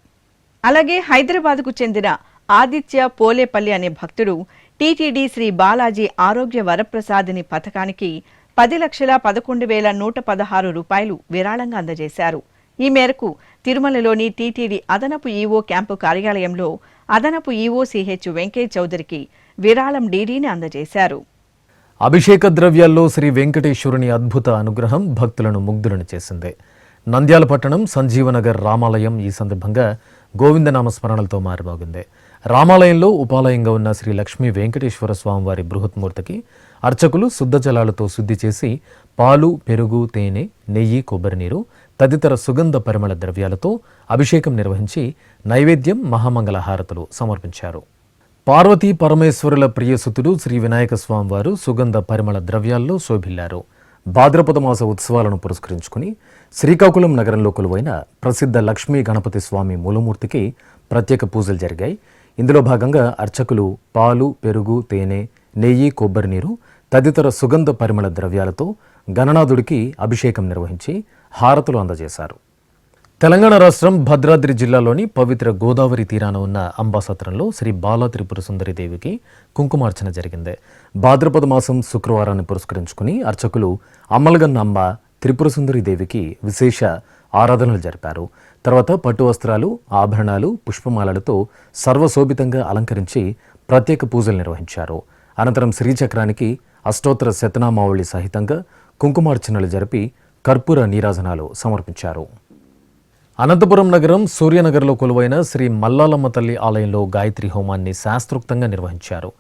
D: అలాగే హైదరాబాద్కు చెందిన ఆదిత్య పోలేపల్లి అనే భక్తుడు టీటీడీ శ్రీ బాలాజీ ఆరోగ్య వరప్రసాదిని పథకానికి 10,11,116 రూపాయలు విరాళంగా అందజేశారు. ఈ మేరకు తిరుమలలోని టీటీడీ అదనపు ఈవో క్యాంపు కార్యాలయంలో అదనపు ఈవో సిహెచ్ వెంకయ్య చౌదరికి విరాళం డీడీని అందజేశారు.
A: అభిషేక ద్రవ్యాల్లో శ్రీ వెంకటేశ్వరుని అద్భుత అనుగ్రహం భక్తులను ముగ్ధులను చేసింది. నంద్యాల పట్టణం సంజీవనగర్ రామాలయం ఈ సందర్భంగా గోవిందనామ స్మరణలతో మారుమోగింది. రామాలయంలో ఉపాలయంగా ఉన్న శ్రీ లక్ష్మీ వెంకటేశ్వర స్వామివారి బృహత్మూర్తికి అర్చకులు శుద్ధ జలాలతో శుద్ధి చేసి పాలు, పెరుగు, తేనె, నెయ్యి, కొబ్బరి నీరు తదితర సుగంధ పరిమళ ద్రవ్యాలతో అభిషేకం నిర్వహించి నైవేద్యం, మహామంగళ హారతులు సమర్పించారు. పార్వతీ పరమేశ్వరుల ప్రియసుతుడు శ్రీ వినాయక స్వామివారు సుగంధ పరిమళ ద్రవ్యాల్లో శోభిల్లారు. భాద్రపద మాస ఉత్సవాలను పురస్కరించుకుని శ్రీకాకుళం నగరంలో కొలువైన ప్రసిద్ధ లక్ష్మీ గణపతి స్వామి మూలమూర్తికి ప్రత్యేక పూజలు జరిగాయి. ఇందులో భాగంగా అర్చకులు పాలు, పెరుగు, తేనె, నెయ్యి, కొబ్బరి నీరు తదితర సుగంధ పరిమళ ద్రవ్యాలతో గణనాథుడికి అభిషేకం నిర్వహించి హారతులు అందజేశారు. తెలంగాణ రాష్ట్రం భద్రాద్రి జిల్లాలోని పవిత్ర గోదావరి తీరాన ఉన్న అంబాసత్రంలో శ్రీ బాలా త్రిపుర సుందరి దేవికి కుంకుమార్చన జరిగింది. భాద్రపద మాసం శుక్రవారాన్ని పురస్కరించుకుని అర్చకులు అమ్మలగన్న అమ్మ త్రిపుర సుందరి దేవికి విశేష ఆరాధనలు జరిపారు. తర్వాత పట్టు వస్త్రాలు, ఆభరణాలు, పుష్పమాలలతో సర్వశోభితంగా అలంకరించి ప్రత్యేక పూజలు నిర్వహించారు. అనంతరం శ్రీచక్రానికి అష్టోత్తర శతనామావళి సహితంగా కుంకుమార్చనలు జరిపి కర్పూర నీరాజనాలు సమర్పించారు. అనంతపురం నగరం సూర్యనగర్లో కొలువైన శ్రీ మల్లాలమ్మ తల్లి ఆలయంలో గాయత్రి హోమాన్ని శాస్త్రోక్తంగా నిర్వహించారు.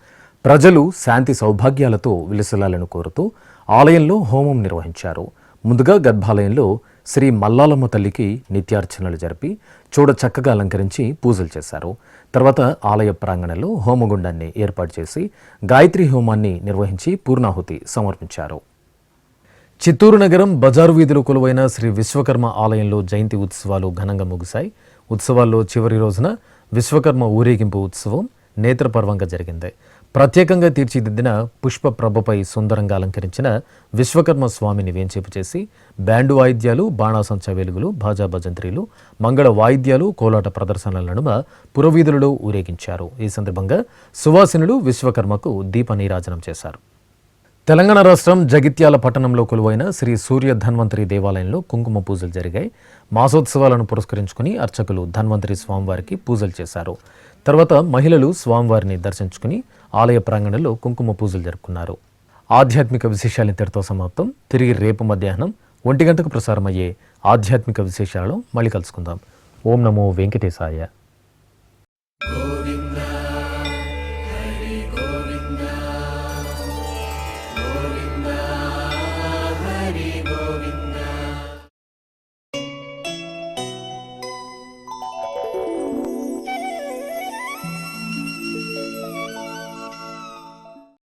A: ప్రజలు శాంతి సౌభాగ్యాలతో విలసిల్లాలని కోరుతూ ఆలయంలో హోమం నిర్వహించారు. ముందుగా గర్భాలయంలో శ్రీ మల్లాలమ్మ తల్లికి నిత్యార్చనలు జరిపి చూడ చక్కగా అలంకరించి పూజలు చేశారు. తర్వాత ఆలయ ప్రాంగణంలో హోమగుండాన్ని ఏర్పాటు చేసి గాయత్రి హోమాన్ని నిర్వహించి పూర్ణాహుతి సమర్పించారు. చిత్తూరు నగరం బజారు వీధిలో కొలువైన శ్రీ విశ్వకర్మ ఆలయంలో జయంతి ఉత్సవాలు ఘనంగా ముగిశాయి. ఉత్సవాల్లో చివరి రోజున విశ్వకర్మ ఊరేగింపు ఉత్సవం నేత్రపర్వంగా జరిగింది. ప్రత్యేకంగా తీర్చిదిద్దిన పుష్ప ప్రభపై సుందరంగా అలంకరించిన విశ్వకర్మ స్వామిని వేంచేపు చేసి బ్యాండు వాయిద్యాలు, బాణాసంచా వెలుగులు, భాజా భజంత్రీలు, మంగళ వాయిద్యాలు, కోలాట ప్రదర్శనల నడుమ పురవీధులలో ఊరేగించారు. ఈ సందర్భంగా సువాసినులు విశ్వకర్మకు దీప నీరాజనం చేశారు. తెలంగాణ రాష్ట్రం జగిత్యాల పట్టణంలో కొలువైన శ్రీ సూర్య ధన్వంతరి దేవాలయంలో కుంకుమ పూజలు జరిగాయి. మాసోత్సవాలను పురస్కరించుకుని అర్చకులు ధన్వంతరి స్వామివారికి పూజలు చేశారు. తర్వాత మహిళలు స్వామివారిని దర్శించుకుని ఆలయ ప్రాంగణంలో కుంకుమ పూజలు జరుపుకున్నారు. ఆధ్యాత్మిక విశేషాలు ఇంతటితో సమాప్తం. తిరిగి రేపు మధ్యాహ్నం 1 గంటకు ప్రసారమయ్యే ఆధ్యాత్మిక విశేషాలలో మళ్ళీ కలుసుకుందాం. ఓం నమో వెంకటేశాయ.